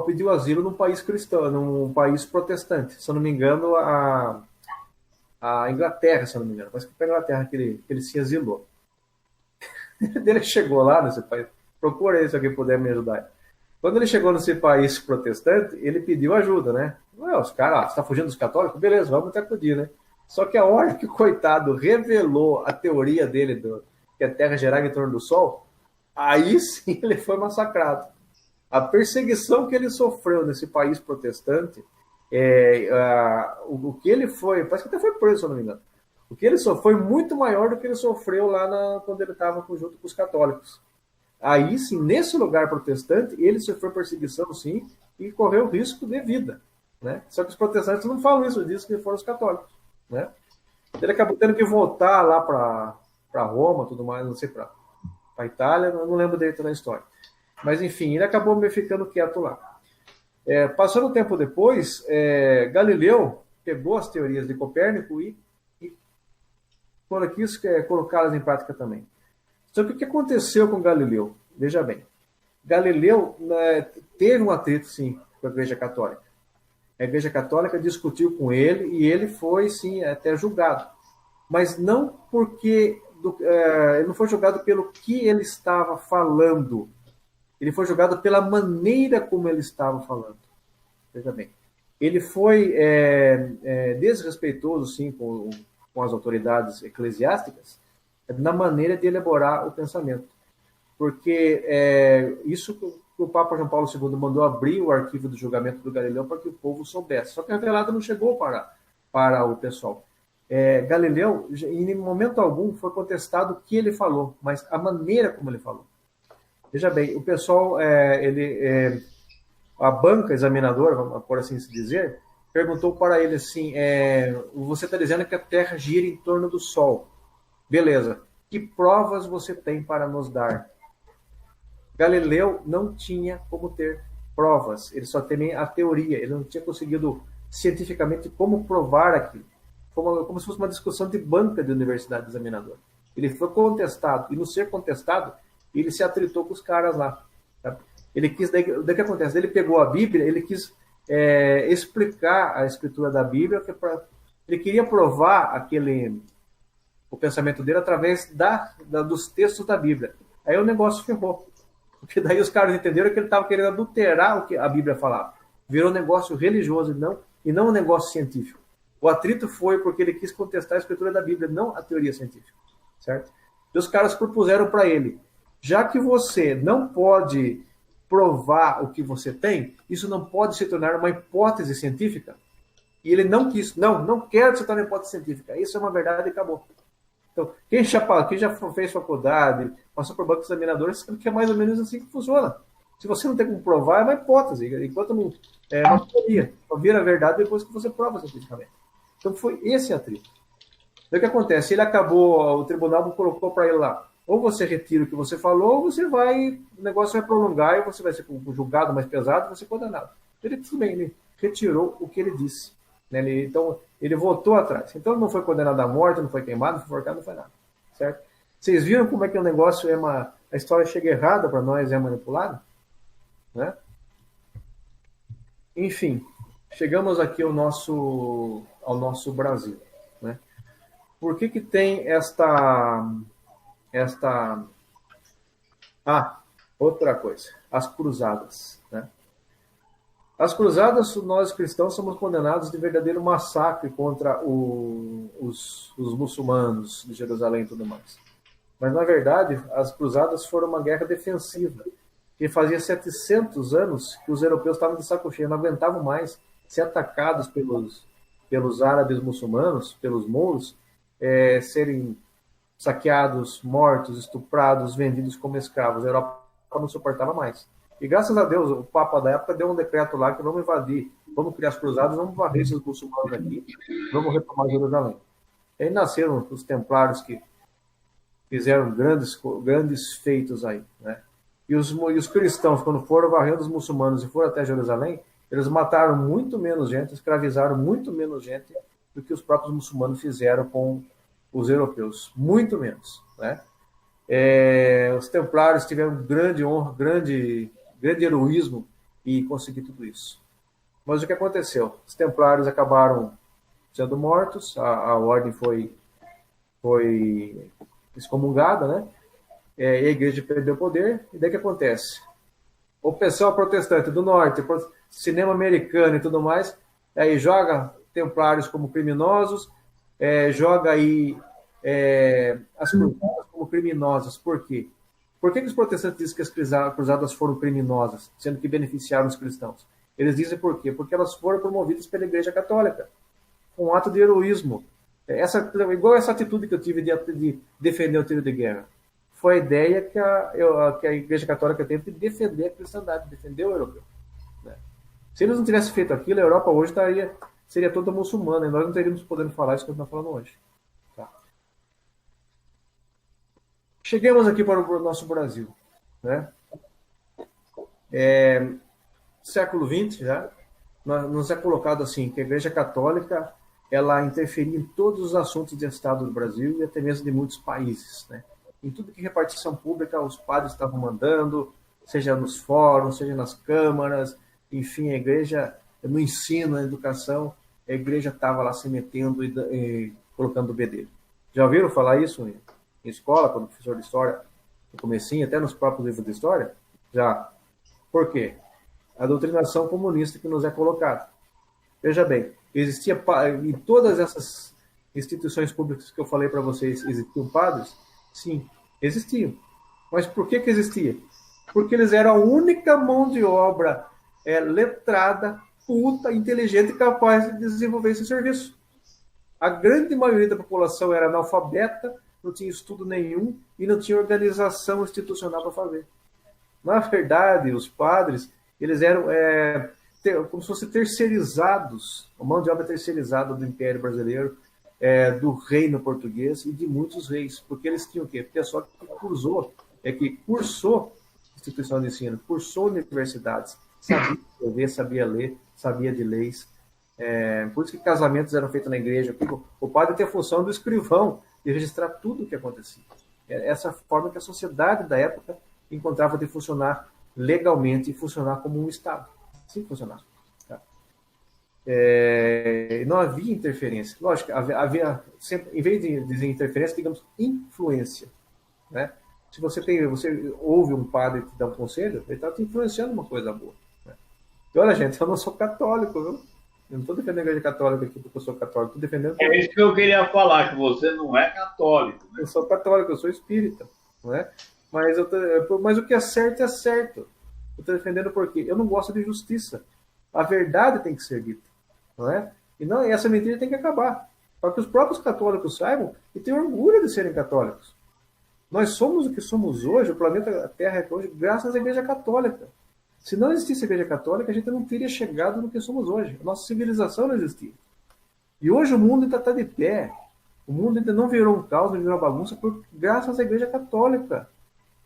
pediu asilo num país cristão, num país protestante. Se eu não me engano, a Inglaterra, se eu não me engano. Parece que foi a Inglaterra que ele se exilou. Ele chegou lá nesse país, procura aí se alguém puder me ajudar. Quando ele chegou nesse país protestante, ele pediu ajuda, né? Os caras, você está fugindo dos católicos? Beleza, vamos até acudir, né? Só que a hora que o coitado revelou a teoria dele, que a Terra girava em torno do Sol, aí sim ele foi massacrado. A perseguição que ele sofreu nesse país protestante, o que ele foi, parece que até foi preso, se eu não me engano. O que ele sofreu foi muito maior do que ele sofreu lá quando ele estava junto com os católicos. Aí sim, nesse lugar protestante, ele sofreu perseguição, sim, e correu risco de vida, né? Só que os protestantes não falam isso, dizem que foram os católicos, né? Ele acabou tendo que voltar lá para Roma, tudo mais, não sei, para Itália, não lembro direito da história. Mas, enfim, ele acabou me ficando quieto lá. Passando um tempo depois, Galileu pegou as teorias de Copérnico e quis colocá-las em prática também. Só que o que aconteceu com Galileu? Veja bem, Galileu teve um atrito, sim, com a Igreja Católica. A Igreja Católica discutiu com ele e ele foi, sim, até julgado. Mas não porque... ele não foi julgado pelo que ele estava falando. Ele foi julgado pela maneira como ele estava falando. Veja bem. Ele foi desrespeitoso, sim, com as autoridades eclesiásticas na maneira de elaborar o pensamento. Porque isso que o Papa João Paulo II mandou abrir o arquivo do julgamento do Galileu para que o povo soubesse. Só que a revelada não chegou para o pessoal. Galileu, em momento algum, foi contestado o que ele falou, mas a maneira como ele falou. Veja bem, o pessoal, a banca examinadora, vamos por assim se dizer, perguntou para ele assim, você está dizendo que a Terra gira em torno do Sol. Beleza. Que provas você tem para nos dar? Galileu não tinha como ter provas, ele só tinha a teoria, ele não tinha conseguido cientificamente como provar aquilo. Como se fosse uma discussão de banca de universidade examinadora. Ele foi contestado, e no ser contestado, ele se atritou com os caras lá. Tá? Ele quis, daí o que acontece? Ele pegou a Bíblia, ele quis explicar a escritura da Bíblia, ele queria provar o pensamento dele através dos textos da Bíblia. Aí o negócio ferrou. Porque daí os caras entenderam que ele estava querendo adulterar o que a Bíblia falava. Virou um negócio religioso e não um negócio científico. O atrito foi porque ele quis contestar a escritura da Bíblia, não a teoria científica. Certo? E os caras propuseram para ele, já que você não pode provar o que você tem, isso não pode se tornar uma hipótese científica. E ele não quis, não quero se tornar uma hipótese científica. Isso é uma verdade e acabou. Então, quem já fez faculdade, passou por banco examinador, sabe que é mais ou menos assim que funciona. Se você não tem como provar, é uma hipótese. Enquanto não uma teoria, só vira verdade depois que você prova cientificamente. Então foi esse atrito. Então o que acontece? O tribunal colocou para ele lá, ou você retira o que você falou, ou o negócio vai prolongar e você vai ser julgado mais pesado e vai ser condenado. Ele retirou o que ele disse. Né? Então ele voltou atrás. Então ele não foi condenado à morte, não foi queimado, não foi forcado, não foi nada. Certo? Vocês viram como é que o negócio a história chega errada para nós, é manipulada? Né? Enfim, chegamos aqui ao nosso Brasil. Né? Por que tem outra coisa, as cruzadas. Né? As cruzadas, nós cristãos somos condenados de verdadeiro massacre contra os muçulmanos de Jerusalém e tudo mais. Mas, na verdade, as cruzadas foram uma guerra defensiva, que fazia 700 anos que os europeus estavam de saco cheio, não aguentavam mais ser atacados pelos árabes muçulmanos, pelos mouros, serem saqueados, mortos, estuprados, vendidos como escravos. A Europa não suportava mais. E graças a Deus, o Papa da época deu um decreto lá que vamos invadir, vamos criar as cruzadas, vamos varrer esses muçulmanos aqui, vamos retomar Jerusalém. E aí nasceram os templários que fizeram grandes feitos aí. Né? E os cristãos, quando foram varrendo os muçulmanos e foram até Jerusalém, eles mataram muito menos gente, escravizaram muito menos gente do que os próprios muçulmanos fizeram com os europeus. Muito menos. Né? Os templários tiveram grande honra, grande heroísmo e conseguiram tudo isso. Mas o que aconteceu? Os templários acabaram sendo mortos, a ordem foi excomungada, né? E a igreja perdeu o poder, e daí o que acontece? O pessoal protestante do norte, cinema americano e tudo mais, aí joga templários como criminosos, joga aí as cruzadas como criminosas. Por quê? Por que os protestantes dizem que as cruzadas foram criminosas, sendo que beneficiaram os cristãos? Eles dizem por quê? Porque elas foram promovidas pela Igreja Católica, um ato de heroísmo. Igual essa atitude que eu tive de defender o tiro de guerra. Foi a ideia que a Igreja Católica teve de defender a cristandade, defender o europeu. Né? Se eles não tivessem feito aquilo, a Europa hoje seria toda muçulmana, e nós não teríamos podendo falar isso que nós estamos falando hoje. Tá? Chegamos aqui para o nosso Brasil. Né? Século XX, já, nos é colocado assim, que a Igreja Católica ela interferia em todos os assuntos de Estado do Brasil e até mesmo de muitos países. Né? Em tudo que repartição pública, os padres estavam mandando, seja nos fóruns, seja nas câmaras, enfim, a igreja, no ensino, na educação, a igreja estava lá se metendo e colocando o bedelho. Já ouviram falar isso em escola, quando professor de história, no comecinho, até nos próprios livros de história? Já. Por quê? A doutrinação comunista que nos é colocada. Veja bem, existia em todas essas instituições públicas que eu falei para vocês, existiam padres? Sim, existiam. Mas por que existia? Porque eles eram a única mão de obra letrada, culta, inteligente e capaz de desenvolver esse serviço. A grande maioria da população era analfabeta, não tinha estudo nenhum e não tinha organização institucional para fazer. Na verdade, os padres, eles eram como se fossem terceirizados, a mão de obra terceirizada do Império Brasileiro, do reino português e de muitos reis, porque eles tinham o quê? Pessoal que cursou instituição de ensino, cursou universidades, sabia escrever, sabia ler, sabia de leis. Por isso que casamentos eram feitos na igreja. O padre tem a função do escrivão, de registrar tudo o que acontecia. Essa forma que a sociedade da época encontrava de funcionar legalmente e funcionar como um Estado. Assim funcionava. Tá? Não havia interferência. Lógico, havia sempre, em vez de dizer interferência, digamos, influência. Né? Se você ouve um padre te dar um conselho, ele está te influenciando uma coisa boa. Né? E olha, gente, eu não sou católico, viu? Eu não estou defendendo a igreja católica aqui porque eu sou católico, estou defendendo... É isso que eu queria falar, que você não é católico. Né? Eu sou católico, eu sou espírita, não é? Mas o que é certo é certo. Eu estou defendendo porque eu não gosto de justiça. A verdade tem que ser dita, não é? E essa mentira tem que acabar. Para que os próprios católicos saibam e tenham orgulho de serem católicos. Nós somos o que somos hoje, o planeta Terra é hoje, graças à Igreja Católica. Se não existisse a Igreja Católica, a gente não teria chegado no que somos hoje. A nossa civilização não existia. E hoje o mundo ainda está de pé. O mundo ainda não virou um caos, não virou uma bagunça, graças à Igreja Católica.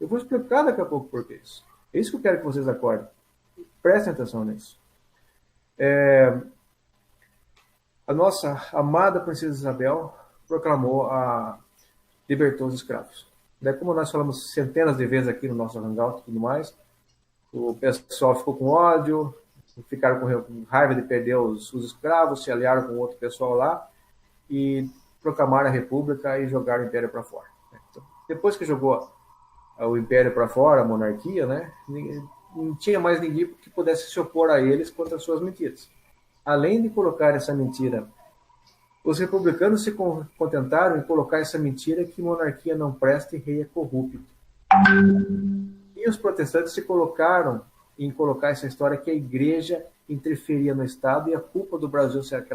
Eu vou explicar daqui a pouco por que isso. É isso que eu quero que vocês acordem. Prestem atenção nisso. A nossa amada Princesa Isabel libertou os escravos. Como nós falamos centenas de vezes aqui no nosso hangout e tudo mais, o pessoal ficou com ódio, ficaram com raiva de perder os escravos, se aliaram com outro pessoal lá e proclamaram a República e jogaram o Império para fora. Então, depois que jogou o Império para fora, a monarquia, né, não tinha mais ninguém que pudesse se opor a eles contra as suas mentiras. Além de colocar essa mentira, os republicanos se contentaram em colocar essa mentira que monarquia não presta e rei é corrupto. E os protestantes se colocaram em colocar essa história que a igreja interferia no Estado e a culpa do Brasil ser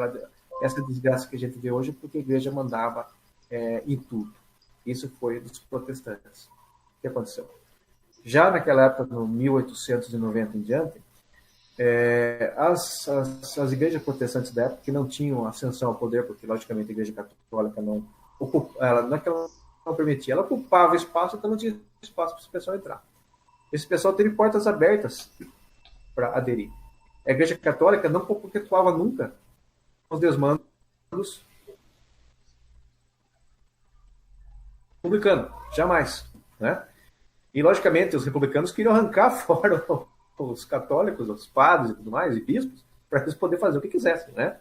essa desgraça que a gente vê hoje porque a igreja mandava em tudo. Isso foi dos protestantes. O que aconteceu? Já naquela época, no 1890 em diante, as igrejas protestantes da época, que não tinham ascensão ao poder, porque logicamente a igreja católica não é que ela não permitia, ela ocupava espaço, então não tinha espaço para esse pessoal entrar. Esse pessoal teve portas abertas para aderir. A Igreja Católica não coquetuava nunca com os desmandos republicanos, jamais, né? E logicamente os republicanos queriam arrancar fora os católicos, os padres e tudo mais, e bispos, para eles poderem fazer o que quisessem, né?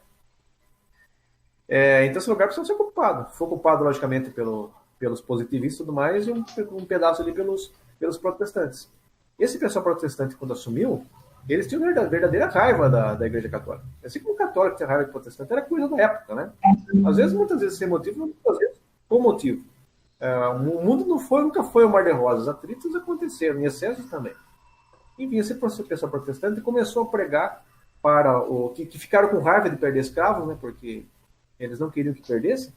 Então esse lugar precisava ser ocupado. Foi ocupado logicamente pelos positivistas e tudo mais, e um pedaço ali pelos protestantes. Esse pessoal protestante, quando assumiu, eles tinham verdadeira raiva da Igreja Católica. Assim como o católico tinha raiva de protestante, era coisa da época, né? Muitas vezes sem motivo, muitas vezes com motivo. O mundo nunca foi um mar de rosas. Atritos aconteceram, em excessos também. Enfim, esse pessoal protestante começou a pregar para que ficaram com raiva de perder escravos, né? Porque eles não queriam que perdessem.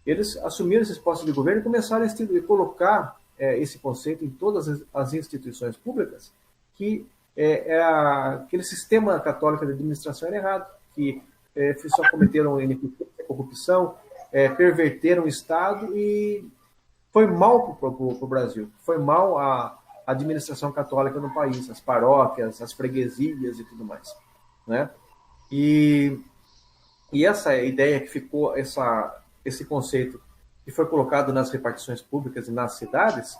Eles assumiram esses postos de governo e começaram a colocar esse conceito em todas as instituições públicas, que aquele sistema católico de administração era errado, que só cometeram ineficiência, corrupção, perverteram o Estado e foi mal para o Brasil. Foi mal a administração católica no país, as paróquias, as freguesias e tudo mais. Né? E essa ideia que ficou, esse conceito que foi colocado nas repartições públicas e nas cidades,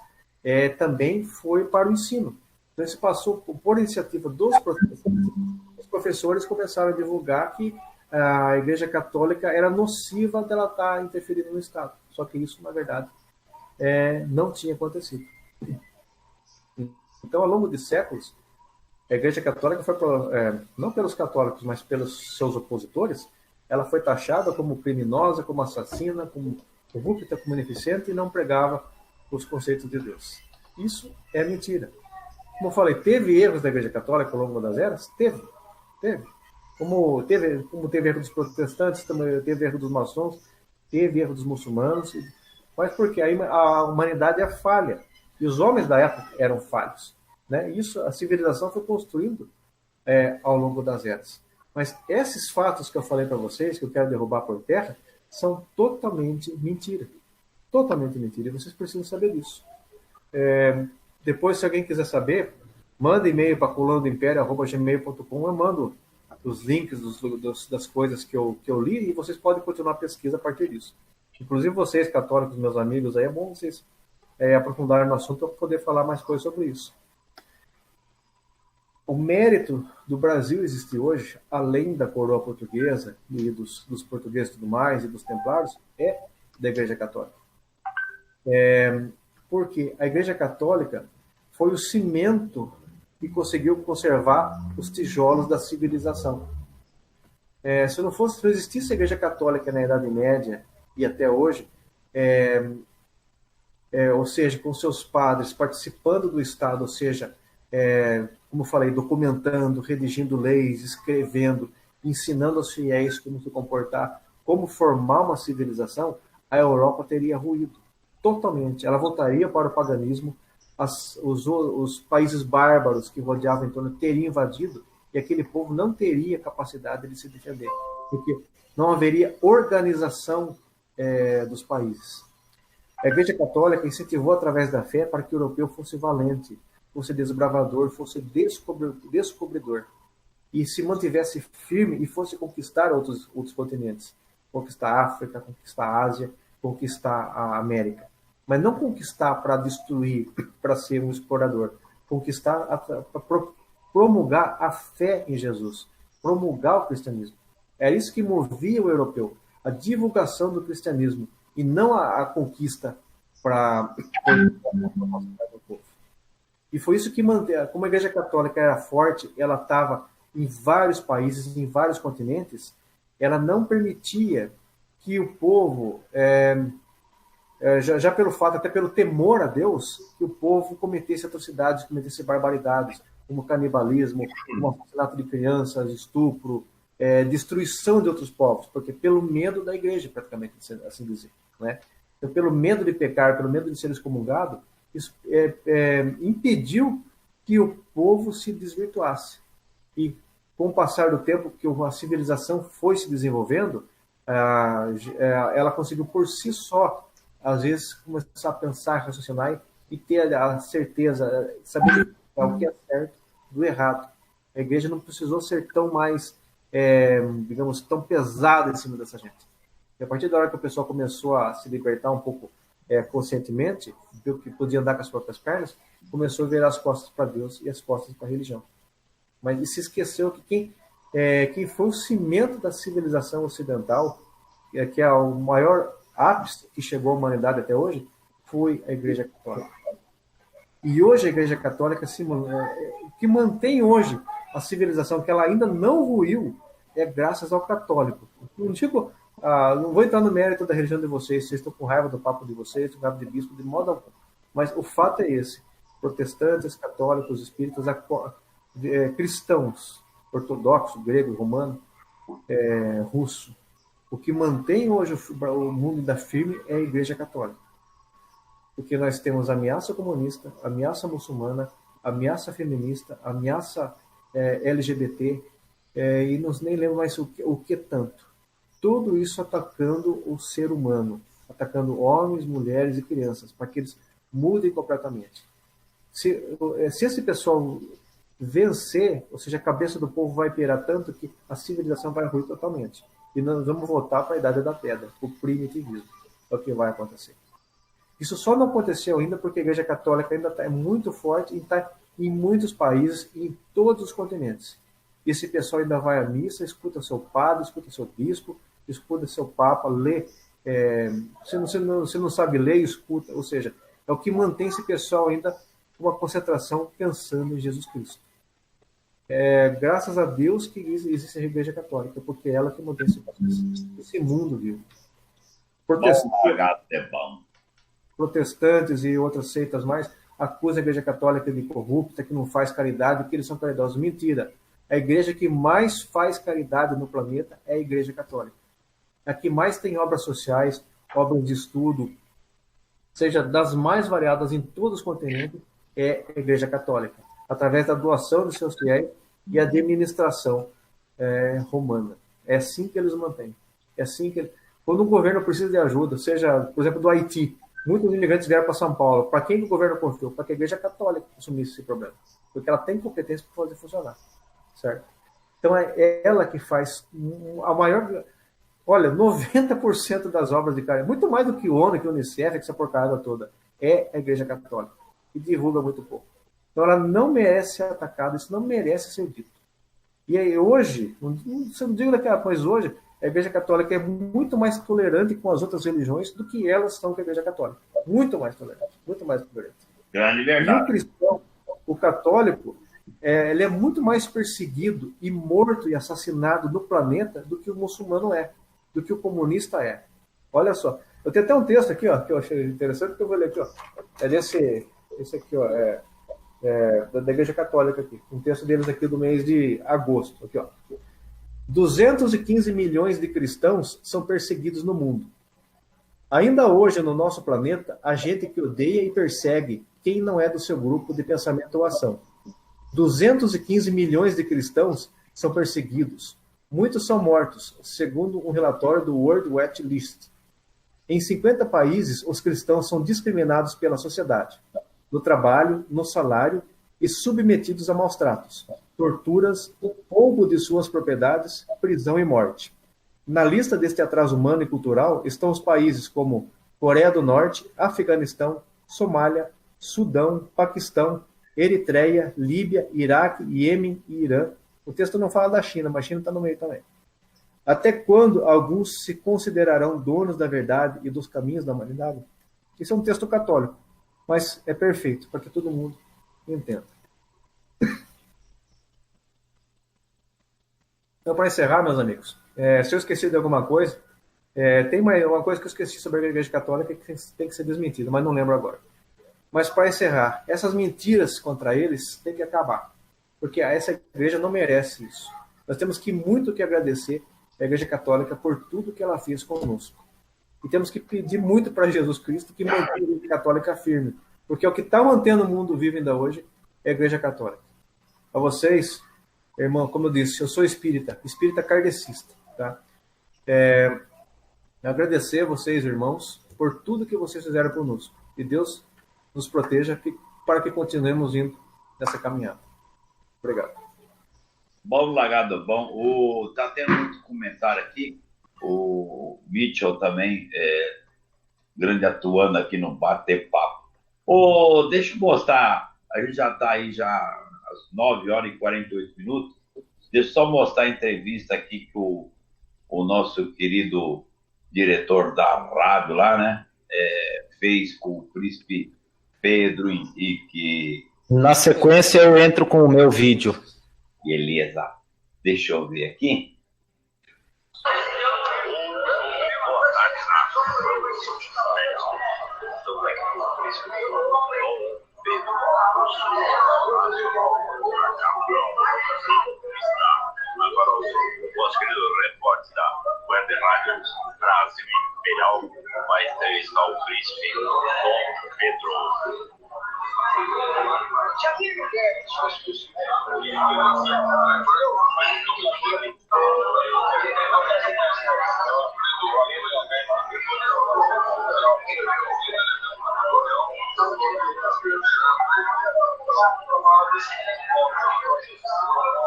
também foi para o ensino. Então, isso passou por iniciativa dos professores. Os professores começaram a divulgar que a Igreja Católica era nociva dela estar interferindo no Estado. Só que isso, na verdade, não tinha acontecido. Então, ao longo de séculos, a Igreja Católica foi, não pelos católicos, mas pelos seus opositores, ela foi taxada como criminosa, como assassina, como corrupta, como ineficiente e não pregava os conceitos de Deus. Isso é mentira. Como eu falei, teve erros da Igreja Católica ao longo das eras? Teve. Como teve erro dos protestantes, também teve erro dos maçons, teve erro dos muçulmanos, mas porque a humanidade é falha, e os homens da época eram falhos, né? Isso, a civilização foi construindo ao longo das eras. Mas esses fatos que eu falei para vocês, que eu quero derrubar por terra, são totalmente mentira. Totalmente mentira, e vocês precisam saber disso. Depois, se alguém quiser saber, manda e-mail para colunaimpério@gmail.com, eu mando os links das coisas que eu li, e vocês podem continuar a pesquisa a partir disso. Inclusive vocês, católicos, meus amigos, aí é bom vocês aprofundarem no assunto para poder falar mais coisas sobre isso. O mérito do Brasil existir hoje, além da coroa portuguesa e dos portugueses e tudo mais, e dos templários, é da Igreja Católica. Porque a Igreja Católica foi o cimento que conseguiu conservar os tijolos da civilização. Se não existisse a Igreja Católica na Idade Média e até hoje, ou seja, com seus padres participando do Estado, ou seja, como eu falei, documentando, redigindo leis, escrevendo, ensinando aos fiéis como se comportar, como formar uma civilização, a Europa teria ruído totalmente. Ela voltaria para o paganismo, os países bárbaros que rodeavam em torno teriam invadido, e aquele povo não teria capacidade de se defender, porque não haveria organização dos países. A Igreja Católica incentivou através da fé para que o europeu fosse valente, fosse desbravador, fosse descobridor, e se mantivesse firme e fosse conquistar outros continentes, conquistar a África, conquistar a Ásia, conquistar a América. Mas não conquistar para destruir, para ser um explorador, conquistar para promulgar a fé em Jesus, promulgar o cristianismo. É isso que movia o europeu, a divulgação do cristianismo, e não a conquista para o povo. E foi isso que manteve, como a Igreja Católica era forte, ela estava em vários países, em vários continentes, ela não permitia que o povo, já pelo fato, até pelo temor a Deus, que o povo cometesse atrocidades, cometesse barbaridades, como canibalismo, como assassinato de crianças, estupro, destruição de outros povos, porque pelo medo da igreja, praticamente, assim dizer, né? Então, pelo medo de pecar, pelo medo de ser excomungado, isso impediu que o povo se desvirtuasse. E com o passar do tempo, que a civilização foi se desenvolvendo, ela conseguiu por si só, às vezes, começar a pensar, raciocinar e ter a certeza, saber o que é certo do errado. A igreja não precisou ser tão mais, digamos, tão pesada em cima dessa gente. E a partir da hora que o pessoal começou a se libertar um pouco conscientemente, viu que podia andar com as próprias pernas, começou a virar as costas para Deus e as costas para a religião. Mas se esqueceu que quem foi o cimento da civilização ocidental, que é o maior ápice que chegou à humanidade até hoje, foi a Igreja Católica. E hoje a Igreja Católica, o que mantém hoje a civilização, que ela ainda não ruiu, é graças ao católico. Não vou entrar no mérito da religião de vocês estão com raiva do papo de vocês, estão com raiva de bispo, de modo algum. Mas o fato é esse: protestantes, católicos, espíritas, cristãos, ortodoxo, grego, romano, russo. O que mantém hoje o mundo ainda firme é a Igreja Católica. Porque nós temos ameaça comunista, ameaça muçulmana, ameaça feminista, ameaça LGBT, e nos nem lembro mais o que tanto. Tudo isso atacando o ser humano, atacando homens, mulheres e crianças, para que eles mudem completamente. Se esse pessoal vencer, ou seja, a cabeça do povo vai pirar tanto que a civilização vai ruir totalmente. E nós vamos voltar para a Idade da Pedra, o primitivismo. É o que vai acontecer. Isso só não aconteceu ainda porque a Igreja Católica ainda está muito forte e está em muitos países e em todos os continentes. Esse pessoal ainda vai à missa, escuta seu padre, escuta seu bispo, escuta seu papa, lê. Você não sabe ler, escuta. Ou seja, é o que mantém esse pessoal ainda com uma concentração pensando em Jesus Cristo. Graças a Deus que existe a Igreja Católica, porque é ela que mantém esse mundo vivo. Protestantes e outras seitas mais acusam a Igreja Católica de corrupta, que não faz caridade, que eles são caridosos. Mentira. A igreja que mais faz caridade no planeta é a Igreja Católica. a que mais tem obras sociais, obras de estudo, seja das mais variadas em todos os continentes, é a Igreja Católica, através da doação de seus fiéis e a administração romana. É assim que eles mantêm. É assim que quando um governo precisa de ajuda, seja, por exemplo, do Haiti, muitos imigrantes vieram para São Paulo. Para quem o governo confiou? Para que a Igreja Católica assumisse esse problema. Porque ela tem competência para fazer funcionar. Certo? Então, é ela que faz a maior... Olha, 90% das obras de caridade, muito mais do que o ONU, que o Unicef, que essa porcaria toda, é a Igreja Católica. E divulga muito pouco. Então, ela não merece ser atacada, isso não merece ser dito. E aí, hoje, você não digo daquela coisa, hoje, a Igreja Católica é muito mais tolerante com as outras religiões do que elas são com a Igreja Católica. Muito mais tolerante, muito mais tolerante. Grande verdade. E o cristão, o católico, ele é muito mais perseguido e morto e assassinado no planeta do que o muçulmano é, do que o comunista é. Olha só, eu tenho até um texto aqui, ó, que eu achei interessante, que eu vou ler aqui, ó. É esse aqui, ó, da Igreja Católica aqui, um texto deles aqui do mês de agosto, aqui, ó. 215 milhões de cristãos são perseguidos no mundo. Ainda hoje, no nosso planeta, há gente que odeia e persegue quem não é do seu grupo de pensamento ou ação. 215 milhões de cristãos são perseguidos. Muitos são mortos, segundo um relatório do World Watch List. Em 50 países, os cristãos são discriminados pela sociedade, no trabalho, no salário e submetidos a maus tratos, torturas, roubo de suas propriedades, prisão e morte. Na lista deste atraso humano e cultural estão os países como Coreia do Norte, Afeganistão, Somália, Sudão, Paquistão, Eritreia, Líbia, Iraque, Iêmen e Irã. O texto não fala da China, mas a China está no meio também. Até quando alguns se considerarão donos da verdade e dos caminhos da humanidade? Isso é um texto católico, mas é perfeito para que todo mundo entenda. Então, para encerrar, meus amigos, se eu esqueci de alguma coisa, tem uma coisa que eu esqueci sobre a Igreja Católica que tem que ser desmentida, mas não lembro agora. Mas para encerrar, essas mentiras contra eles têm que acabar, porque essa igreja não merece isso. Nós temos muito que agradecer à Igreja Católica por tudo que ela fez conosco. E temos que pedir muito para Jesus Cristo que mantenha a Igreja Católica firme, porque o que está mantendo o mundo vivo ainda hoje é a Igreja Católica. A vocês, irmão, como eu disse, eu sou espírita kardecista. Tá? Agradecer a vocês, irmãos, por tudo que vocês fizeram conosco. E Deus nos proteja para que continuemos indo nessa caminhada. Obrigado. Bom, Lagado, bom. Tá tendo muito comentário aqui. O Mitchell também, grande atuando aqui no Bate-Papo. Deixa eu mostrar, a gente já está aí às 9 horas e 48 minutos. Deixa eu só mostrar a entrevista aqui que o nosso querido diretor da rádio lá, né, fez com o príncipe Pedro Henrique. Na sequência eu entro com o meu vídeo. Beleza. Deixa eu ver aqui. Boa tarde, estou aqui com o príncipe Pedro. Agora o nosso querido repórter da Web Rádio Brasil Imperial vai entrevistar o príncipe Dom Pedro.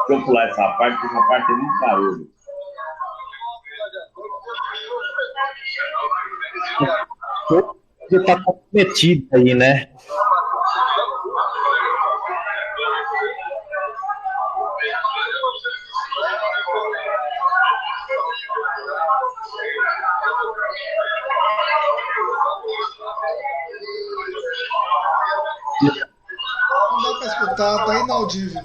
Deixa eu pular essa parte, porque essa parte é muito barulho. Você está comprometido aí, né? Não dá para escutar, tá inaudível.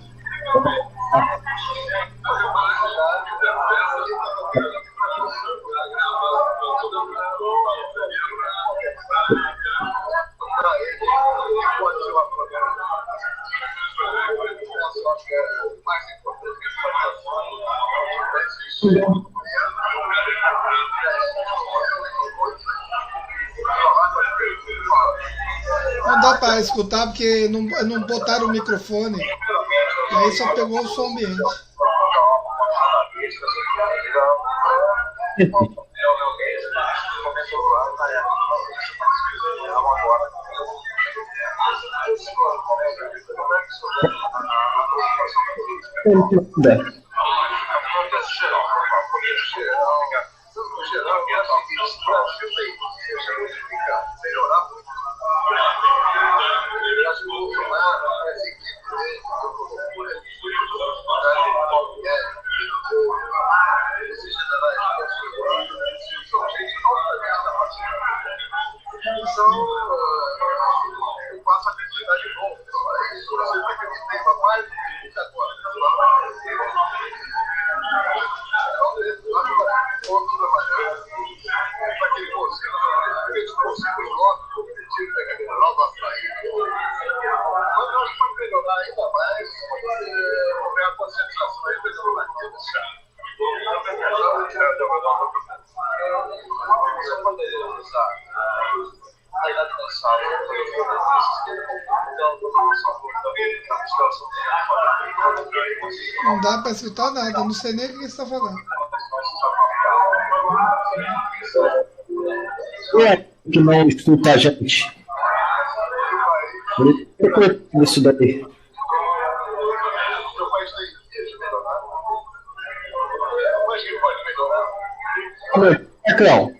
Não dá para escutar porque não botaram o microfone. E aí só pegou o som ambiente. Não dá para escutar nada, não sei nem o que você está falando. É que não escuta a gente. Eu corto isso daí. Marcão.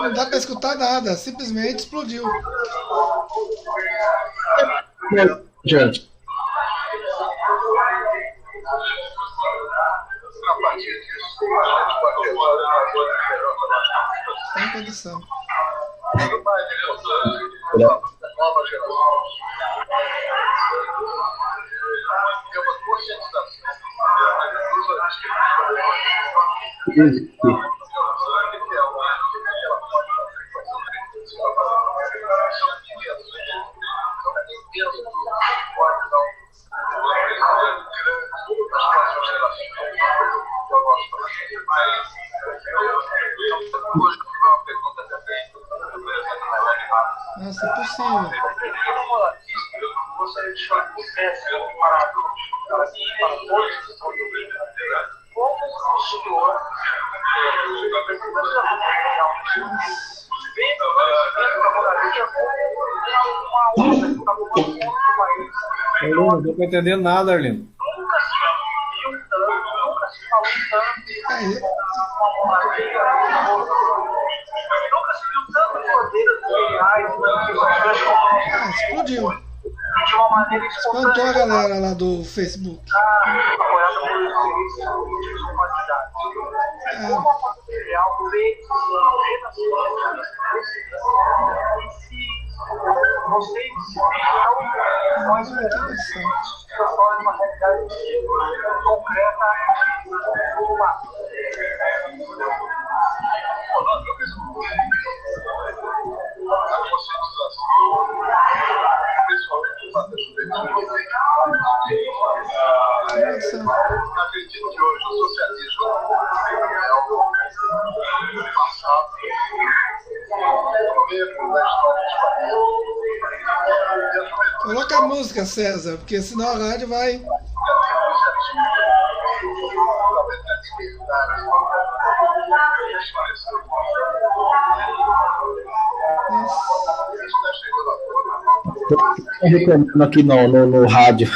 Não dá para escutar nada, simplesmente explodiu. Gente. Sem condição. Nossa, é possível. Eu não estou entendendo nada, Arlindo. Explodiu. Espantou a galera lá do Facebook. Acredito que hoje o socialismo é o passado, Coloca a música, César, porque senão a rádio vai. Estou reclamando aqui no rádio.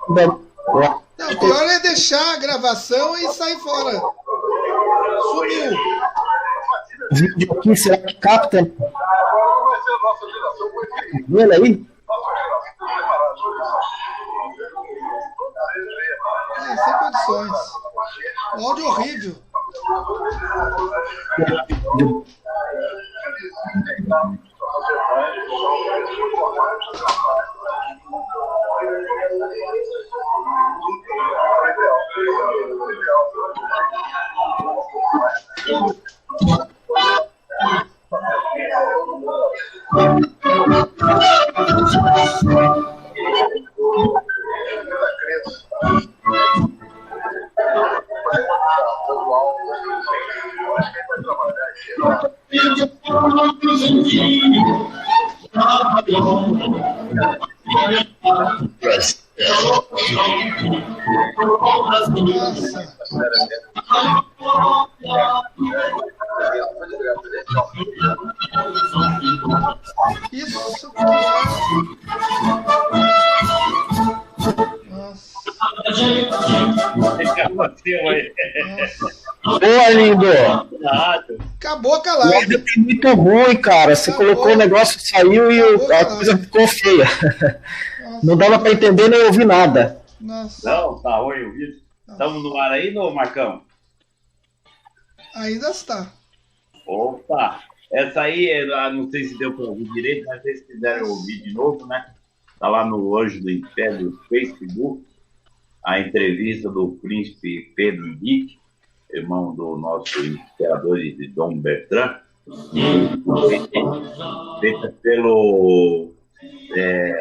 Não, o pior é deixar a gravação e sair fora. Sumiu. O vídeo aqui, será que capta? Olha aí. Sem condições. O áudio horrível. Isso que é. Nossa. Boa, lindo! Acabou a O live. áudio tá muito ruim, cara. Você colocou o negócio, saiu e a coisa ficou feia. Não dava para entender nem ouvir nada. Nossa. Não, tá ruim o vídeo. Estamos no ar aí, no Marcão? Ainda está. Opa! Essa aí, não sei se deu para ouvir direito, mas se vocês quiserem ouvir de novo, né? Tá lá no Anjo do Império do Facebook, a entrevista do príncipe Pedro Henrique, irmão do nosso imperador de Dom Bertrand, feita pelo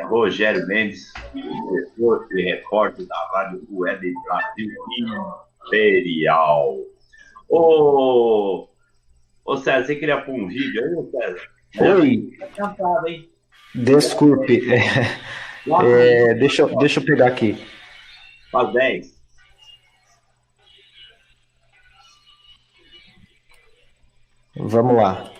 Rogério Mendes, diretor e repórter da Rádio Web Brasil Imperial. Ô César, você queria pôr um vídeo aí, ô César? Oi. Tá cantado, hein? Desculpe. Deixa eu pegar aqui. Faz 10. Vamos lá.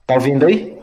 Tá ouvindo aí?